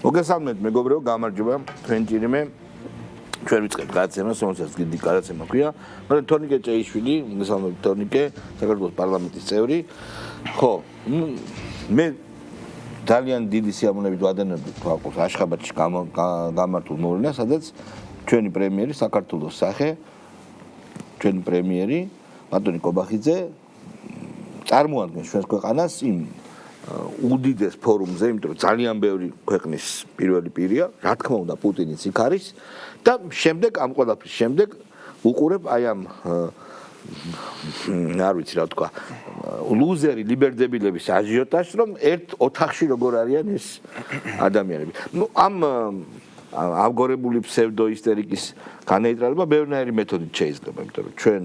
მოგესალმებით მეგობრებო, გამარჯობა. თქვენ ჭირიმე ჩვენ ვიწყებთ გადაცემას, რომელსაც დიდი გადაცემა ქვია. მაგრამ თორნიკე ჭეიშვილი, მოგესალმებით თორნიკე, საქართველოს პარლამენტის წევრი. ხო, მე ძალიან დიდი სიამოვნებით ვადენები გვაქვს აშხაბადში გამართულ მოვლენას, სადაც ჩვენი პრემიერი საქართველოს სახე, ჩვენი პრემიერი ბატონი კობახიძე წარმოადგენს ჩვენს ქვეყანას იმ უდიდეს ფორუმზე, იმიტომ რომ ძალიან ბევრი ქვეყნის პირველი პირია, რა თქმა უნდა პუტინიც იქ არის და შემდეგ ამ ყველაფრის შემდეგ უყურებ აი ამ არ ვიცი რა თქვა ლუზერი ლიბერდებილების აჟიოტაჟს, რომ ერთ ოთახში როგორ არიან ეს ადამიანები. ნუ ამ ავგორებული ფსევდოისტერიკის განეიტრალება ბევრნაირი მეთოდით შეიძლება, იმიტომ რომ ჩვენ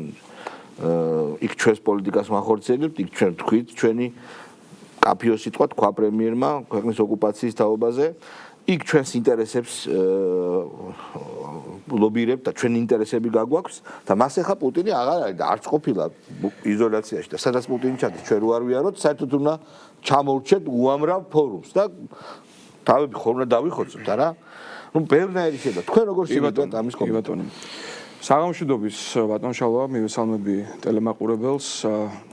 იქ ჩვენს პოლიტიკას ვახორციელებთ, იქ ჩვენ თქვით ჩვენი კაფიო სიტყვა თქვა პრემიერმა ქვეყნის ოკუპაციის თაობაზე, იქ ჩვენს ინტერესებს ლობირებთ და ჩვენი ინტერესები გაგვაქვს და მას ახლა პუტინი აღარ არის და არც ყოფილა იზოლაციაში და სადაც პუტინი ჩადის ჩვენ რო არ ვიაროთ, საერთოდ უნდა ჩამოვრჩეთ უამრავ ფორუმს და თავები ხომ უნდა დავიხოცოთ არა? ნუ ბევრნაირი შედა. თქვენ როგორ შევიდეთ ამის კომენტარი? საღამოშიდობის ბატონ შალვა, მივესალმები ტელემაყურებელს,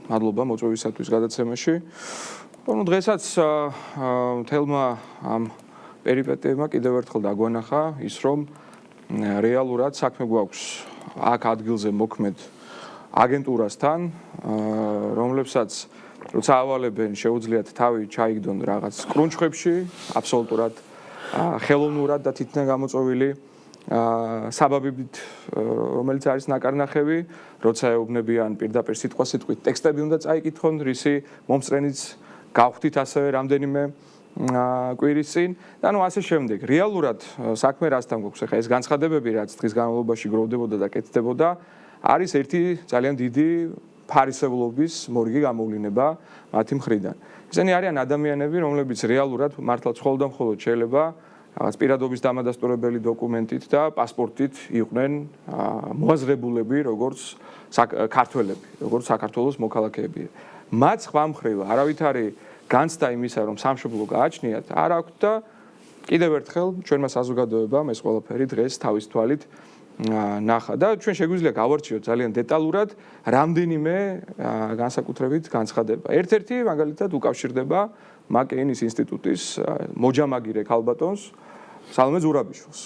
მადლობა მოწვევისათვის გადაცემაში. ნუ დღესაც თელმა ამ პერიპეტიებმა კიდევ ერთხელ დაგვანახა ის, რომ რეალურად საქმე გვაქვს აქ ადგილზე მოქმედ აგენტურასთან, რომლებსაც როცა ავალებენ შეუძლიათ თავი ჩაიგდონ რაღაც კრუნჩხებში, აბსოლუტურად ხელოვნურად და თითქმის გამოწვეული საბაბებით, რომელიც არის ნაკარნახევი, როცა ეუბნებიან პირდაპირ სიტყვით ტექსტები უნდა წაიკითხონ, რისი მომწრენიც გავხდით ასევე რამდენიმე კვირის წინ და ნუ ასე შემდეგ. რეალურად საქმე რასთან გვაქვს ახლა ეს განცხადებები, რაც დღის განმავლობაში გროვდებოდა და კეთდებოდა, არის ერთი ძალიან დიდი ფარისევლობის მორიგი გამოვლინება მათი მხრიდან. ესენი არიან ადამიანები, რომლებიც რეალურად მართლაც მხოლოდ და მხოლოდ შეიძლება რაღაც პირადობის დამადასტურებელი დოკუმენტით და პასპორტით იყვნენ მოაზრებულები, როგორც ქართველები, როგორც საქართველოს მოქალაქეები. მათ სხვა მხრივ არავითარი განცდა იმისა, რომ სამშობლო გააჩნიათ, არ აქვთ და კიდევ ერთხელ ჩვენმა საზოგადოებამ ეს ყველაფერი დღეს თავის თვალით ნახა და ჩვენ შეგვიძლია გავარჩიოთ ძალიან დეტალურად რამდენიმე განსაკუთრებით განცხადება. ერთ-ერთი მაგალითად უკავშირდება მაკეინის ინსტიტუტის მოჯამაგირე ქალბატონს სალომე ზურაბიშვილს.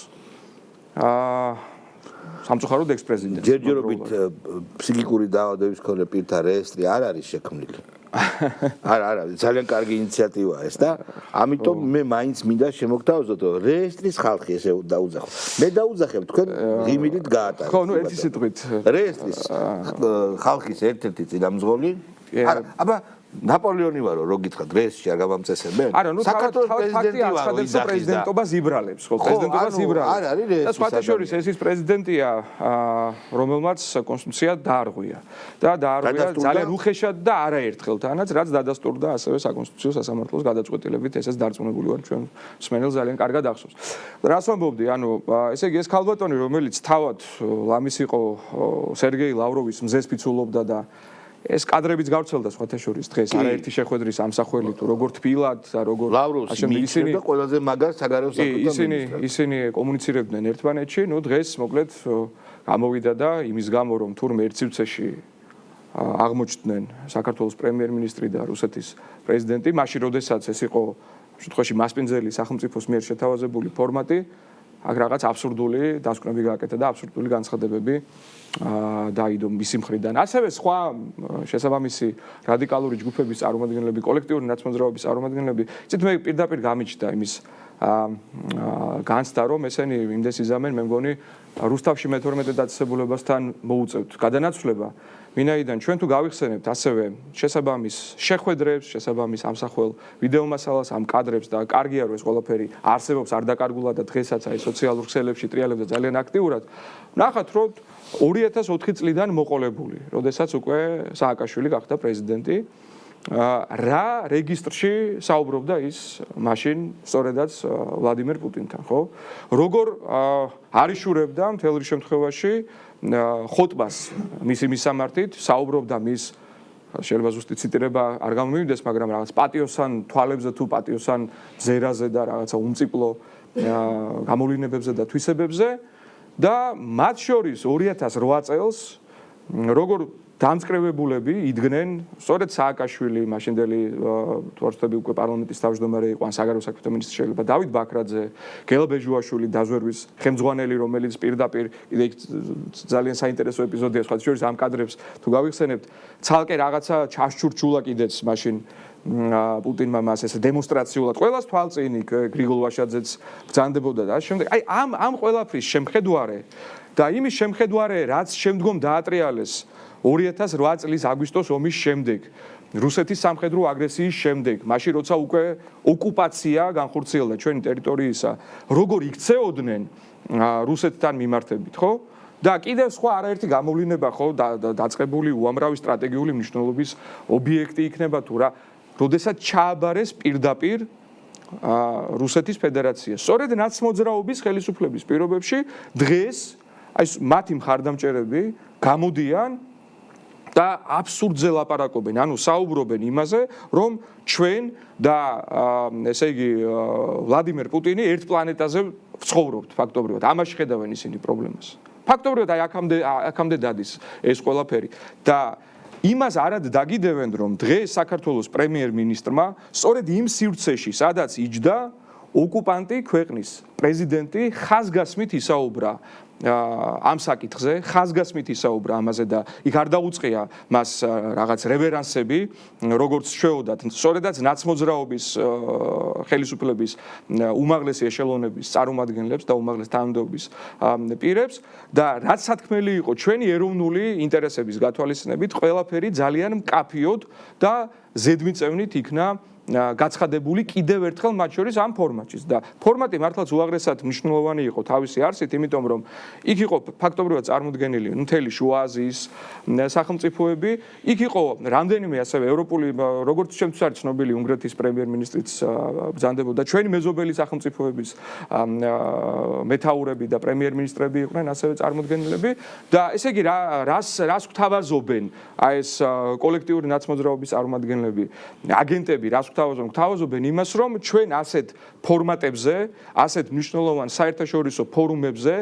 სამწუხაროდ ექს-პრეზიდენტს. ჯერჯერობით ფსიქიკური დაავადების მქონე პირთა რეესტრი არ არის შექმნილი. არა, ძალიან კარგი ინიციატივაა ეს და ამიტომ მე მაინც მინდა შემოგთავაზოთ, რომ რეესტრის ხალხი ესე დაუძახო. მე დაუძახებ თქვენ ღიმილით გაატარეთ. ხო, ნუ ერთი სიტყვით. რეესტრის ხალხის ერთ-ერთი წინამძღოლი. აბა ნაპოლეონი ვარო, რო გითხრათ, რეესტრში არ გამამწესებენ? საქართველოს პრეზიდენტი აცხადებს, რომ პრეზიდენტობას იბრალებს, ხო, პრეზიდენტობას იბრალებს. არ არის რეესტრის. და სხვათა შორის ეს ის პრეზიდენტია, რომელმაც კონსტიტუცია დაარღვია. და დაარღვია ძალიან უხეშად და არაერთხელთანაც, რაც დადასტურდა ასევე საკონსტიტუციო სასამართლოს გადაწყვეტილებით, ესეც დარწმუნებული ვარ ჩვენ მსმენელს ძალიან კარგად ახსოვს. რას ვამბობდი, ანუ ესე იგი ეს ქალბატონი, რომელიც თავად ლამის იყო სერგეი ლავროვის მზეს ფიცულობდა და ეს კადრებიც გავრცელდა სხვათა შორის დღეს არაერთი შეხვედრის ამსახველი თუ როგორ თბილად და როგორ ისინი და ყველაზე მაგარ საგარეო საქმეთა ისინი კომუნიცირებდნენ ერთმანეთში, ნუ დღეს მოკლედ გამოვიდა და იმის გამო რომ თურმე ერთ სივრცეში აღმოჩნდნენ საქართველოს პრემიერ-მინისტრი და რუსეთის პრეზიდენტი, მაშინ როდესაც ეს იყო შემთხვევაში მასპინძელი სახელმწიფოს მიერ შეთავაზებული ფორმატი, აქ რაღაც აბსურდული დასკვნები გააკეთა და აბსურდული განცხადებები დაიდო მისი მხრიდან. ასევე სხვა შესაბამისი რადიკალური ჯგუფების წარმომადგენლები, კოლექტიური ნაცმოძრაობის წარმომადგენლები, იცით მე პირდაპირ გამიჩნდა იმის განცდა, რომ ესენი იმდეს იზამენ, მე მგონი რუსთავში მე-12 დაწესებულებასთან მოუწევთ გადანაცვლება. ვინაიდან ჩვენ თუ გავიხსენებთ ასევე შესაბამის შეხვედრებს, შესაბამის ამსახველ ვიდეო მასალას, ამ კადრებს და კარგია რომ ეს ყველაფერი არსებობს არ დაკარგულა და დღესაც აი სოციალურ ქსელებში ტრიალებდა ძალიან აქტიურად. ნახათ რომ 2004 წლიდან მოყოლებული, როდესაც უკვე სააკაშვილი გახდა პრეზიდენტი, რა რეგისტრში საუბრობდა ის მაშინ სწორედაც ვლადიმერ პუტინთან, ხო? როგორ არიშურებდა მთელ შემთხვევაში ხოტბას მისი მისამართით, საუბრობდა მის შეიძლება ზუსტი ციტირება არ გამომივიდეს, მაგრამ რაღაც პატიოსან თვალებზე თუ პატიოსან ზერაზე და რაღაცა უმწიფლო გამოვლინებებზე და თვისებებზე და მათ შორის 2008 წელს როგორ დამწკრივებულები იდგნენ სწორედ სააკაშვილი, მაშინდელი თორსტები უკვე პარლამენტის თავმჯდომარე იყო, ან საგარეო საქმეთა მინისტრი შეიძლება დავით ბაქრაძე, გელა ბეჟუაშვილი დაზვერვის ხელმძღვანელი, რომელიც პირდაპირ ძალიან საინტერესო ეპიზოდია, სხვა შორის ამ კადრებს თუ გავიხსენებთ, ცალკე რაღაცა ჩაშჩურჩულა კიდეც მაშინ პუტინმა მას ესე დემონსტრაციულად ყველას თვალწინ გრიგოლ ვაშაძეც ბრძანდებოდა და შემდეგ აი ამ ყველაფრის შემხედვარე და იმის შემხედვარე რაც შემდგომ დაატრიალეს 2008 წლის აგვისტოს ომის შემდეგ რუსეთის სამხედრო აგრესიის შემდეგ მაშინ როცა უკვე ოკუპაცია განხორციელდა ჩვენი ტერიტორიისა როგორ იქცეოდნენ რუსეთთან მიმართებით ხო და კიდევ სხვა არაერთი გამოვლინება ხო დაწყებული უამრავი სტრატეგიული მნიშვნელობის ობიექტი იქნება თუ რა როდესაც ჩააბარეს პირდაპირ რუსეთის ფედერაცია სწორედ ნაცმოძრაობის ხელისუფლების პირობებში დღეს აი მათი მხარდამჭერები გამოდიან და აბსურდზე ლაპარაკობენ, ანუ საუბრობენ იმაზე, რომ ჩვენ და ესე იგი ვლადიმერ პუტინი ერთ პლანეტაზე ვცხოვრობთ ფაქტობრივად. ამაში ხედავენ ისინი პრობლემას. ფაქტობრივად აი აქამდე დადის ეს ყველაფერი და იმას არად დაგიდევენ, რომ დღეს საქართველოს პრემიერ-მინისტრმა სწორედ იმ სივრცეში, სადაც იჯდა ოკუპანტი ქვეყნის პრეზიდენტი ხაზგასმით ისაუბრა ამ საკითხზე, ხაზგასმით ისაუბრა ამაზე და იქ არ დაუწყია მას რაღაც რევერანსები, როგორც შეოდათ, სწორედაც ნაცმოძრაობის ხელისუფლების უმაღლესი ეშელონების წარმომადგენლებს და უმაღლეს თანამდებობის პირებს და რაც სათქმელი იყო ჩვენი ეროვნული ინტერესების გათვალისწინებით, ყველაფერი ძალიან მკაფიოდ და ზედმიწევნით იქნა გაცხადებული კიდევ ერთხელ მათ შორის ამ ფორმატშიც და ფორმატი მართლაც უაღრესად მნიშვნელოვანი იყო თავისი არსით, იმიტომ რომ იქ იყო ფაქტობრივად წარმოდგენილი მთელი შუა აზიის სახელმწიფოები, იქ იყო რამდენიმე ასევე ევროპული, როგორც ჩემთვის არის ცნობილი, უნგრეთის პრემიერ-მინისტრიც ბრძანდებოდა, ჩვენი მეზობელი სახელმწიფოების მეთაურები და პრემიერ-მინისტრები იყვნენ ასევე წარმოდგენილები და ესე იგი რას გვთავაზობენ აი ეს კოლექტიური ნაცმოძრაობის წარმომადგენლები, აგენტები რას გვთავაზობენ იმას, რომ ჩვენ ასეთ ფორმატებზე, ასეთ მნიშვნელოვან საერთაშორისო ფორუმებზე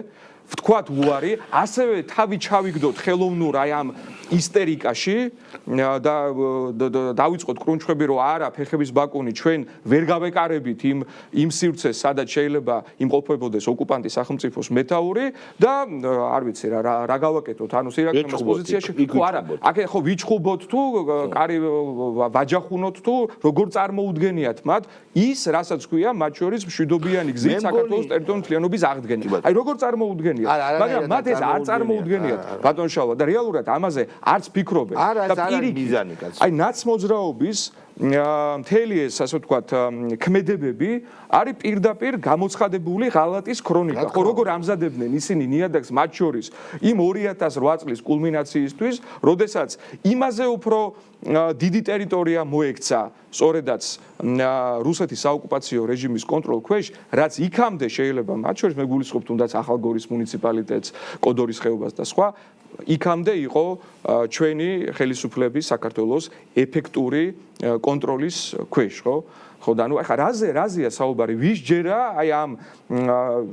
ვთქვათ უარი, ასევე თავი ჩავიგდოთ ხელოვნურ აი ამ ისტერიკაში და დავიწყოთ კრუნჩხები, რომ არა ფეხების ბაკუნი ჩვენ ვერ გავეკარებით იმ სივრცეს, სადაც შეიძლება იმყოფებოდეს ოკუპანტის სახელმწიფოს მეთაური და არ ვიცი რა გავაკეთოთ, ანუ სირაკემის პოზიციაში ხო არა, აქ ხო ვიჩხუბოთ თუ კარი ვაჯახუნოთ თუ როგორ წარმოუდგენიათ მათ ის, რასაც ქვია მათ შორის მშვიდობიანი გზით საქართველოს ტერიტორიული მთლიანობის აღდგენა. აი როგორ წარმოუდგენიათ მაგრამ მათ ეს არ წარმოუდგენიათ ბატონ შალვა და რეალურად ამაზე არც ფიქრობენ და პირიქით აი ნაცმოძრაობის მთელი ეს ასე ვთქვათ ქმედებები არის პირდაპირ გამოცხადებული ღალატის ქრონიკა ხო როგორ ამზადებდნენ ისინი ნიადაგს მათ შორის იმ 2008 წლის კულმინაციისთვის როდესაც იმაზე უფრო დიდი ტერიტორია მოექცა სწორედაც რუსეთის საოკუპაციო რეჟიმის კონტროლ ქვეშ რაც იქამდე შეიძლება მათ შორის მე გულისხმობ თუნდაც ახალგორის მუნიციპალიტეტს კოდორის ხეობას და სხვა იქამდე იყო ჩვენი ხელისუფლების საქართველოს ეფექტური კონტროლის ქვეშ ხო ხო და ნუ ახლა რაზეა საუბარი ვის ჯერა აი ამ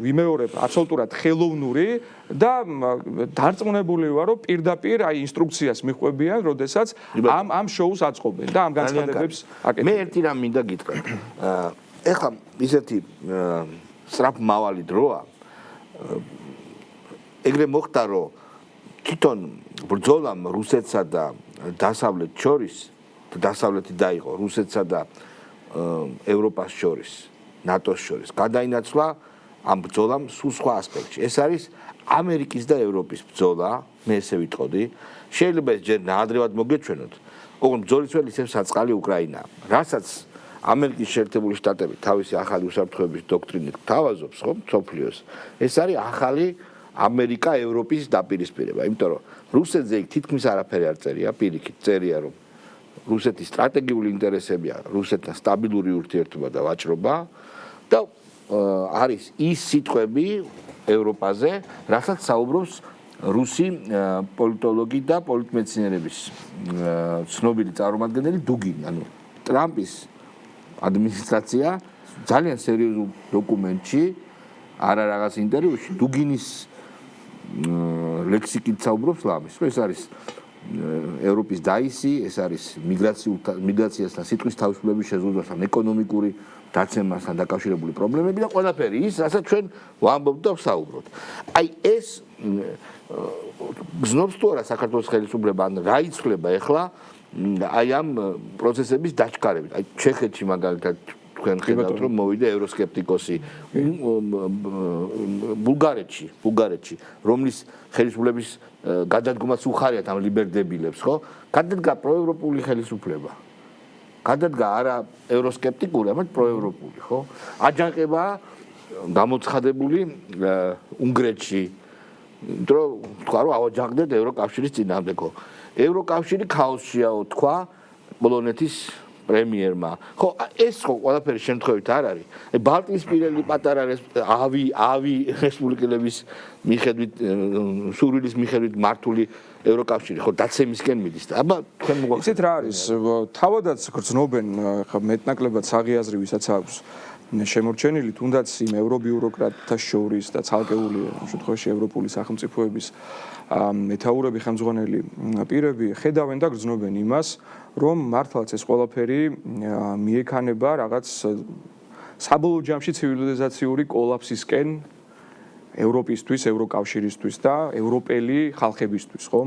ვიმეორებ აბსოლუტურად ხელოვნური და დარწმუნებული ვარ რომ პირდაპირ აი ინსტრუქციას მიხვებიან როდესაც ამ შოუს აწყობენ და ამ განცხადებებს აკეთებენ მე ერთი რამ მინდა გითხრა ეხლა ისეთი სწრაფმავალი დროა ეგრე მოხდა რომ თვითონ ბრძოლამ რუსეთსა და დასავლეთ შორის დასავლეთი დაიყო რუსეთსა და ევროპას შორის ნატოს შორის გადაინაცვლა ამ ბრძოლამ სულ სხვა ასპექტში ეს არის ამერიკის და ევროპის ბრძოლა მე ესე ვიტყოდი შეიძლება ეს ჯერ ნაადრევად მოგეჩვენოთ ოღონდ ბრძოლის ველს ისევ საწყალი უკრაინაა რასაც ამერიკის შეერთებული შტატები თავისი ახალი უსაფრთხოების დოქტრინით თავაზობს ხო მსოფლიოს ეს არის ახალი ამერიკა ევროპის დაპირისპირება იმიტომ რომ რუსეთზე თითქმის არაფერი არ წერია პირიქით წერია რომ რუსეთის სტრატეგიული ინტერესებია რუსეთთან სტაბილური ურთიერთობა და ვაჭრობა და არის ის სიტყვები ევროპაზე, რასაც საუბრობს რუსი პოლიტოლოგი და პოლიტმეცნიერების ცნობილი წარმომადგენელი დუგინი, ანუ ტრამპის ადმინისტრაცია ძალიან სერიოზულ დოკუმენტში არა რაღაც ინტერვიუში დუგინის ლექსიკით საუბრობს ლამის. ეს არის ევროპის დაისი, ეს არის მიგრაციასთან სიტყვის თავისუფლების შეზღუდვასთან, ეკონომიკური დაცემასთან დაკავშირებული პრობლემები და ყველაფერი ის, რასაც ჩვენ ვამბობთ და ვსაუბრობთ. აი ეს გზნობს თუ არა საქართველოს ხელისუფლება ან რა იცვლება ახლა აი ამ პროცესების დაჩქარებით. აი ჩეხეთში მაგალითად თქვენ ხედავთ რომ მოვიდა ევროსკეპტიკოსი ბულგარეთში რომლის ხელისუფლების გადადგომაც უხარიათ ამ ლიბერდებილებს ხო გადადგა პროევროპული ხელისუფლება გადადგა არა ევროსკეპტიკური ამათ პროევროპული ხო აჯანყება გამოცხადებული უნგრეთში იმიტომ თქვა რომ ავაჯანყდეთ ევროკავშირის წინააღმდეგ ხო ევროკავშირი ქაოსშიაო თქვა პოლონეთის პრემიერმა. ხო, ეს ხო ყველაფერი შემთხვევით არ არის. აი ბალტიისპირელი პატარა ავი რესპუბლიკელების მიხედვით სურვილის მიხედვით მართული ევროკავშირი ხო დაცემისკენ მიდის და აბა თქვენ მოგვახსენეთ. იცით რა არის? თავადაც გრძნობენ ხა მეტნაკლებად საღიაზრი ვისაც აქვს შემორჩენილი თუნდაც იმ ევრობიუროკრატთა შორის და ცალკეული შემთხვევაში ევროპული სახელმწიფოების მეთაურები ხელმძღვანელი პირები ხედავენ და გრძნობენ იმას რომ მართლაც ეს ყველაფერი მიექანება რაღაც საბოლოო ჯამში ცივილიზაციური კოლაფსისკენ ევროპისთვის, ევროკავშირისთვის და ევროპელი ხალხებისთვის, ხო?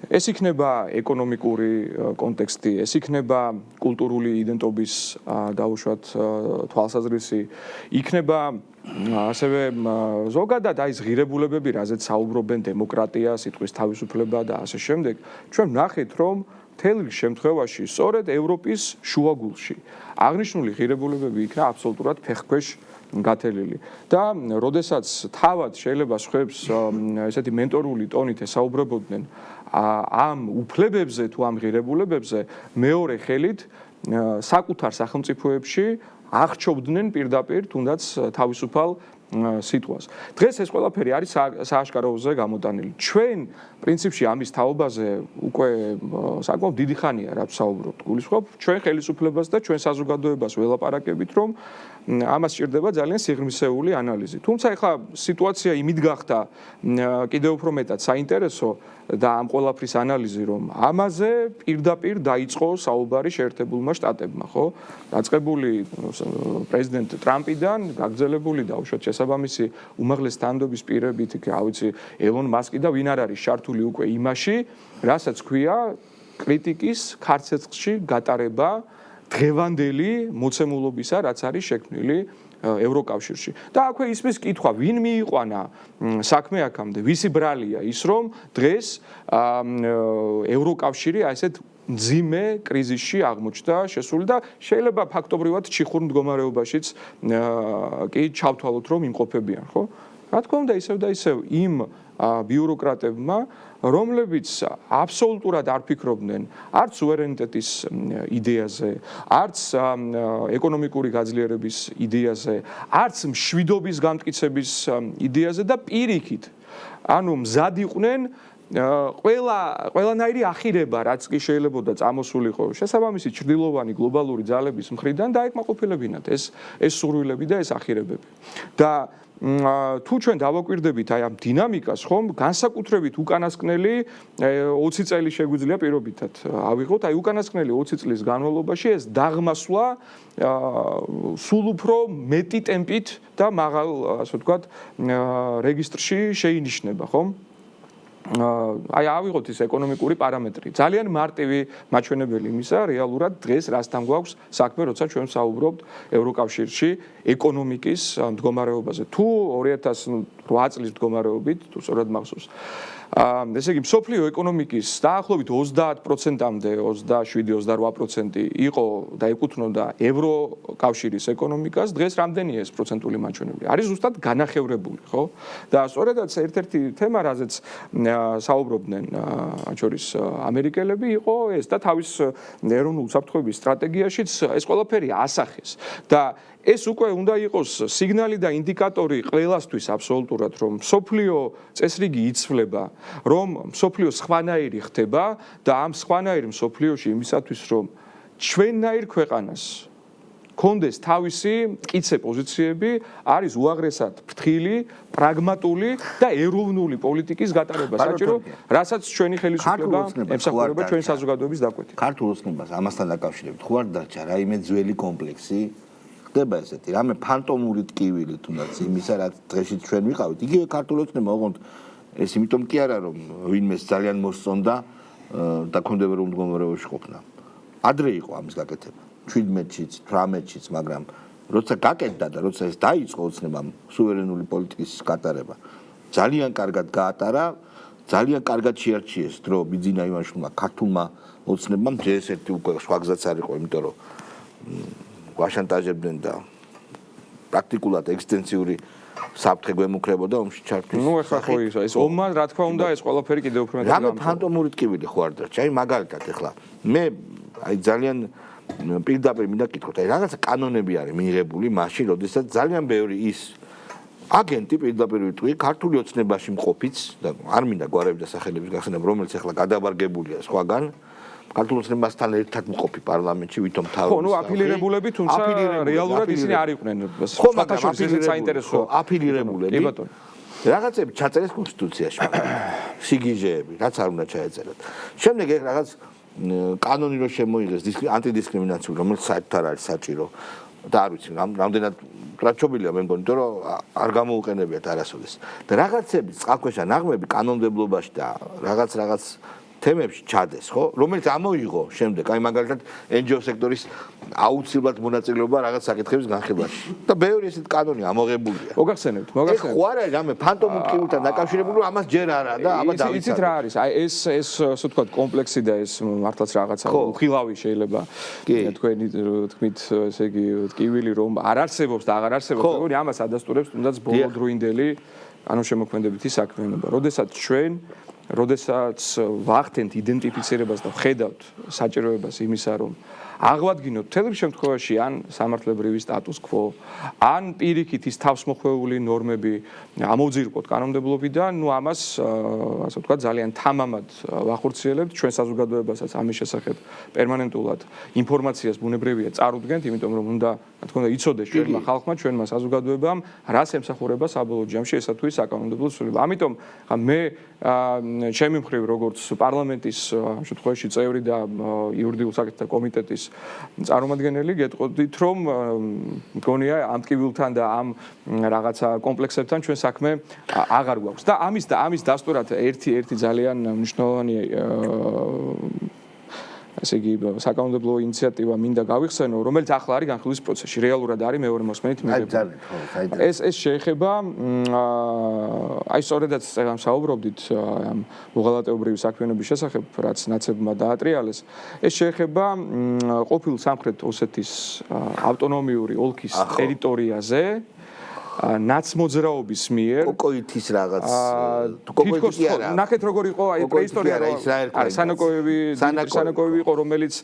ეს იქნება ეკონომიკური კონტექსტი, ეს იქნება კულტურული იდენტობის დაუშვათ თვალსაზრისი, იქნება ასევე ზოგადად აი ღირებულებები, რაზეც საუბრობენ დემოკრატია, სიტყვის თავისუფლება და ასე შემდეგ. ჩვენ ვნახეთ, რომ მთელ შემთხვევაში სწორედ ევროპის შუაგულში აღნიშნული ღირებულებები იქნა აბსოლუტურად ფეხქვეშ გათელილი და როდესაც თავად შეიძლება სხვებს ესეთი მენტორული ტონით ესაუბრებოდნენ ამ უფლებებზე თუ ამ ღირებულებებზე მეორე ხელით საკუთარ სახელმწიფოებში აღჩობდნენ პირდაპირ თუნდაც თავისუფალ სიტყვას. დღეს ეს ყველაფერი არის სააშკაროზე გამოტანილი. ჩვენ პრინციპში ამის თაობაზე უკვე საკმაოდ დიდი ხანია რა ვსაუბრობთ. გულისხმობ ჩვენ ხელისუფლებას და ჩვენ საზოგადოებას ველაპარაკებით, რომ ამას სჭირდება ძალიან სიღრმისეული ანალიზი. თუმცა ეხლა სიტუაცია იმით გახდა კიდევ უფრო მეტად საინტერესო და ამ ყველაფრის ანალიზი, რომ ამაზე პირდაპირ დაიწყო საუბარი შეერთებულმა შტატებმა, ხო? დაწყებული პრეზიდენტ ტრამპიდან, გაგრძელებული და უშუალოდ შესაბამისი უმაღლეს თანამდებობის პირებით, რა ვიცი, ელონ მასკი და ვინ არ არის ჩართული უკვე იმაში, რასაც ქვია კრიტიკის ქარცეცხლში გატარება დღევანდელი მოცემულობისა, რაც არის შექმნილი ევროკავშირში. და აქვე ისმის კითხვა, ვინ მიიყვანა საქმე აქამდე, ვისი ბრალია ის, რომ დღეს ევროკავშირი ასეთ მძიმე კრიზისში აღმოჩნდა შესული და შეიძლება ფაქტობრივად ჩიხურ მდგომარეობაშიც კი ჩავთვალოთ, რომ იმყოფებიან, ხო? რა თქმა უნდა, ისევ და ისევ იმ ბიუროკრატებმა, რომლებიც აბსოლუტურად არ ფიქრობდნენ არც სუვერენიტეტის იდეაზე, არც ეკონომიკური გაძლიერების იდეაზე, არც მშვიდობის გამტკიცების იდეაზე და პირიქით, ანუ მზად იყვნენ ყველანაირი ახირება, რაც კი შეიძლებოდა წამოსულიყო შესაბამისი ჩრდილოვანი გლობალური ძალების მხრიდან დაეკმაყოფილებინათ ეს სურვილები და ეს ახირებები. და თუ ჩვენ დავაკვირდებით აი ამ დინამიკას, ხომ, განსაკუთრებით უკანასკნელი 20 წელი შეგვიძლია პირობითად ავიღოთ, აი უკანასკნელი 20 წლის განმავლობაში ეს დაღმასვლა სულ უფრო მეტი ტემპით და მაღალ, ასე ვთქვათ, რეგისტრში შეინიშნება, ხომ? აი ავიღოთ ის ეკონომიკური პარამეტრი. ძალიან მარტივი მაჩვენებელი იმისა, რეალურად დღეს რასთან გვაქვს საქმე, როცა ჩვენ საუბრობთ ევროკავშირში ეკონომიკის მდგომარეობაზე. თუ 2008 წლის მდგომარეობით, თუ სწორად მახსოვს, ესე იგი, მსოფლიო ეკონომიკის დაახლოებით 30%-მდე, 27-28% იყო და ეკუთვნოდა ევროკავშირის ეკონომიკას, დღეს რამდენია ეს პროცენტული მაჩვენებელი? არის ზუსტად განახევრებული, ხო? და სწორედაც ერთ-ერთი თემა, რაზეც საუბრობდნენ მათ შორის ამერიკელები, იყო ეს და თავის ეროვნულ საფრთხეების სტრატეგიაშიც ეს ყველაფერი ასახეს. და ეს უკვე უნდა იყოს სიგნალი და ინდიკატორი ყველასთვის აბსოლუტურად, რომ სოფლიო წესრიგი იცვლება, რომ სოფლიო სხვანაირი ხდება და ამ სხვანაირ სოფლიოში იმისათვის, რომ ჩვენნაირ ქვეყანას კონდეს თავისი მტკიცე პოზიციები, არის უაღრესად ფრთხილი, პრაგმატული და ეროვნული პოლიტიკის გატარება საჭირო, რასაც ჩვენი ხელისუფლება ემსახურება ჩვენ საზოგადოების დაკვეთით. ქართულ ოცნებას ამასთან დაკავშირებით ხო არ დარჩა რაიმე ძველი კომპლექსი? ხდება ესეთი, რამე ფანტომური ტკივილი თუნდაც იმისა, რაც დღეში ჩვენ ვიყავით. იგივე ქართულ ოცნება ოღონდ ეს იმიტომ კი არა, რომ ვინმეს ძალიან მოსწონდა დაქვემდებარებულ მდგომარეობაში ყოფნა. ადრე იყო ამის გაკეთება. 17-შიც, 18-შიც, მაგრამ როცა გაკეთდა და როცა ეს დაიწყო ოცნებამ სუვერენული პოლიტიკის გატარება, ძალიან კარგად გაატარა, ძალიან კარგად შეარჩიეს დრო ბიძინა ივანიშვილმა ქართულმა ოცნებამ, ეს ერთი უკვე სხვა გზაც არ იყო, იმიტომ რომ ვაშანტაჟებდნენ და პრაქტიკულად ექსტენსიური საფრთხე გვემუქრებოდა ომში ჩართვის. ნუ ეხლა ხო ის ომმა რა თქმა უნდა ეს ყველაფერი კიდევ უფრო მეტად რამე ფანტომური ტკივილი ხო არ დარჩა. აი მაგალითად ეხლა მე აი ძალიან პირდაპირ მინდა კითხოთ, აი რაღაცა კანონები არის მიიღებული მაშინ, როდესაც ძალიან ბევრი ის აგენტი პირდაპირ ვიტყვი ქართული ოცნებაში მყოფიც და არ მინდა გვარები და სახელების გახსენება, რომელიც ეხლა გადაბარგებულია სხვაგან ქართულ ოცნებასთან ერთად მყოფი პარლამენტში, ვითომ თავი. ხო, ნუ აფილირებულები, თუმცა რეალურად ისინი არ იყვნენ. ხო, მაგრამ აფილირებულები, აფილირებულები. კი ბატონო. რაღაცები ჩაწერეს კონსტიტუციაში, სიგიჟეები, რაც არ უნდა ჩაეწერათ. შემდეგ ეგ რაღაც კანონი რო შემოიღეს ანტიდისკრიმინაციული, რომელიც საერთოდ არ არის საჭირო და არ ვიცი, რამდენად ტრაჩობილია მე მგონი, რომ არ გამოუყენებიათ არასოდეს. და რაღაცები წყალქვეშა ნაღმები კანონმდებლობაში და რაღაც თემებში ჩადეს, ხო? რომელიც ამოიღო შემდეგ, აი მაგალითად NGO სექტორის აუცილებლად მონაწილეობა რაღაც საკითხების განხილვაში. და ბევრი ესეთ კანონი ამოღებულია. მოგახსენებთ. ეს ხო არ არის რამე ფანტომურ ტკივილთან დაკავშირებული, რომ ამას ჯერ არა და აბა დავიცავ. იცით რა არის? აი ეს ასე ვთქვათ კომპლექსი და ეს მართლაც რაღაცა უხილავი შეიძლება თქვენი თქმით, ესე იგი ტკივილი რომ არ არსებობს და აღარ არსებობს, მეგონი ამას ადასტურებს თუნდაც ბოლოდროინდელი ანუ შემოქმედებითი საქმიანობა. როდესაც ვახდენთ იდენტიფიცირებას და ვხედავთ საჭიროებას იმისა, რომ აღვადგინოთ მთელ შემთხვევაში ან სამართლებრივი სტატუს კვო, ან პირიქით ის თავსმოხვეული ნორმები ამოვძირკოთ კანონმდებლობიდან, ნუ ამას ასე ვთქვათ ძალიან თამამად ვახორციელებთ ჩვენ საზოგადოებასაც ამის შესახებ პერმანენტულად ინფორმაციას ბუნებრივია წარუდგენთ, იმიტომ რომ უნდა რა თქმა უნდა იცოდეს ჩვენმა ხალხმა, ჩვენმა საზოგადოებამ რას ემსახურება საბოლოო ჯამში ესა თუ ის საკანონმდებლო ცვლილება. ამიტომ მე ჩემი მხრივ როგორც პარლამენტის ამ შემთხვევაში წევრი და იურიდიულ საკითხთა კომიტეტის წარმომადგენელი გეტყოდით, რომ მგონია ამ ტკივილთან და ამ რაღაცა კომპლექსებთან ჩვენ საქმე აღარ გვაქვს. და ამის დასტურად ერთი ძალიან მნიშვნელოვანი ესე იგი საკანონმდებლო ინიციატივა მინდა გავიხსენო, რომელიც ახლა არის განხილვის პროცესში, რეალურად არის მეორე მოსმენით მიღებული. ეს შეეხება აი სწორედაც საუბრობდით ამ მოღალატეობრივი საქმიანობის შესახებ, რაც ნაცებმა დაატრიალეს. ეს შეეხება ყოფილ სამხრეთ ოსეთის ავტონომიური ოლქის ტერიტორიაზე ნაცმოძრაობის მიერ კოკოითის რაღაც თითქოს ნახეთ როგორ იყო აი პრეისტორია სანაკოევი იყო რომელიც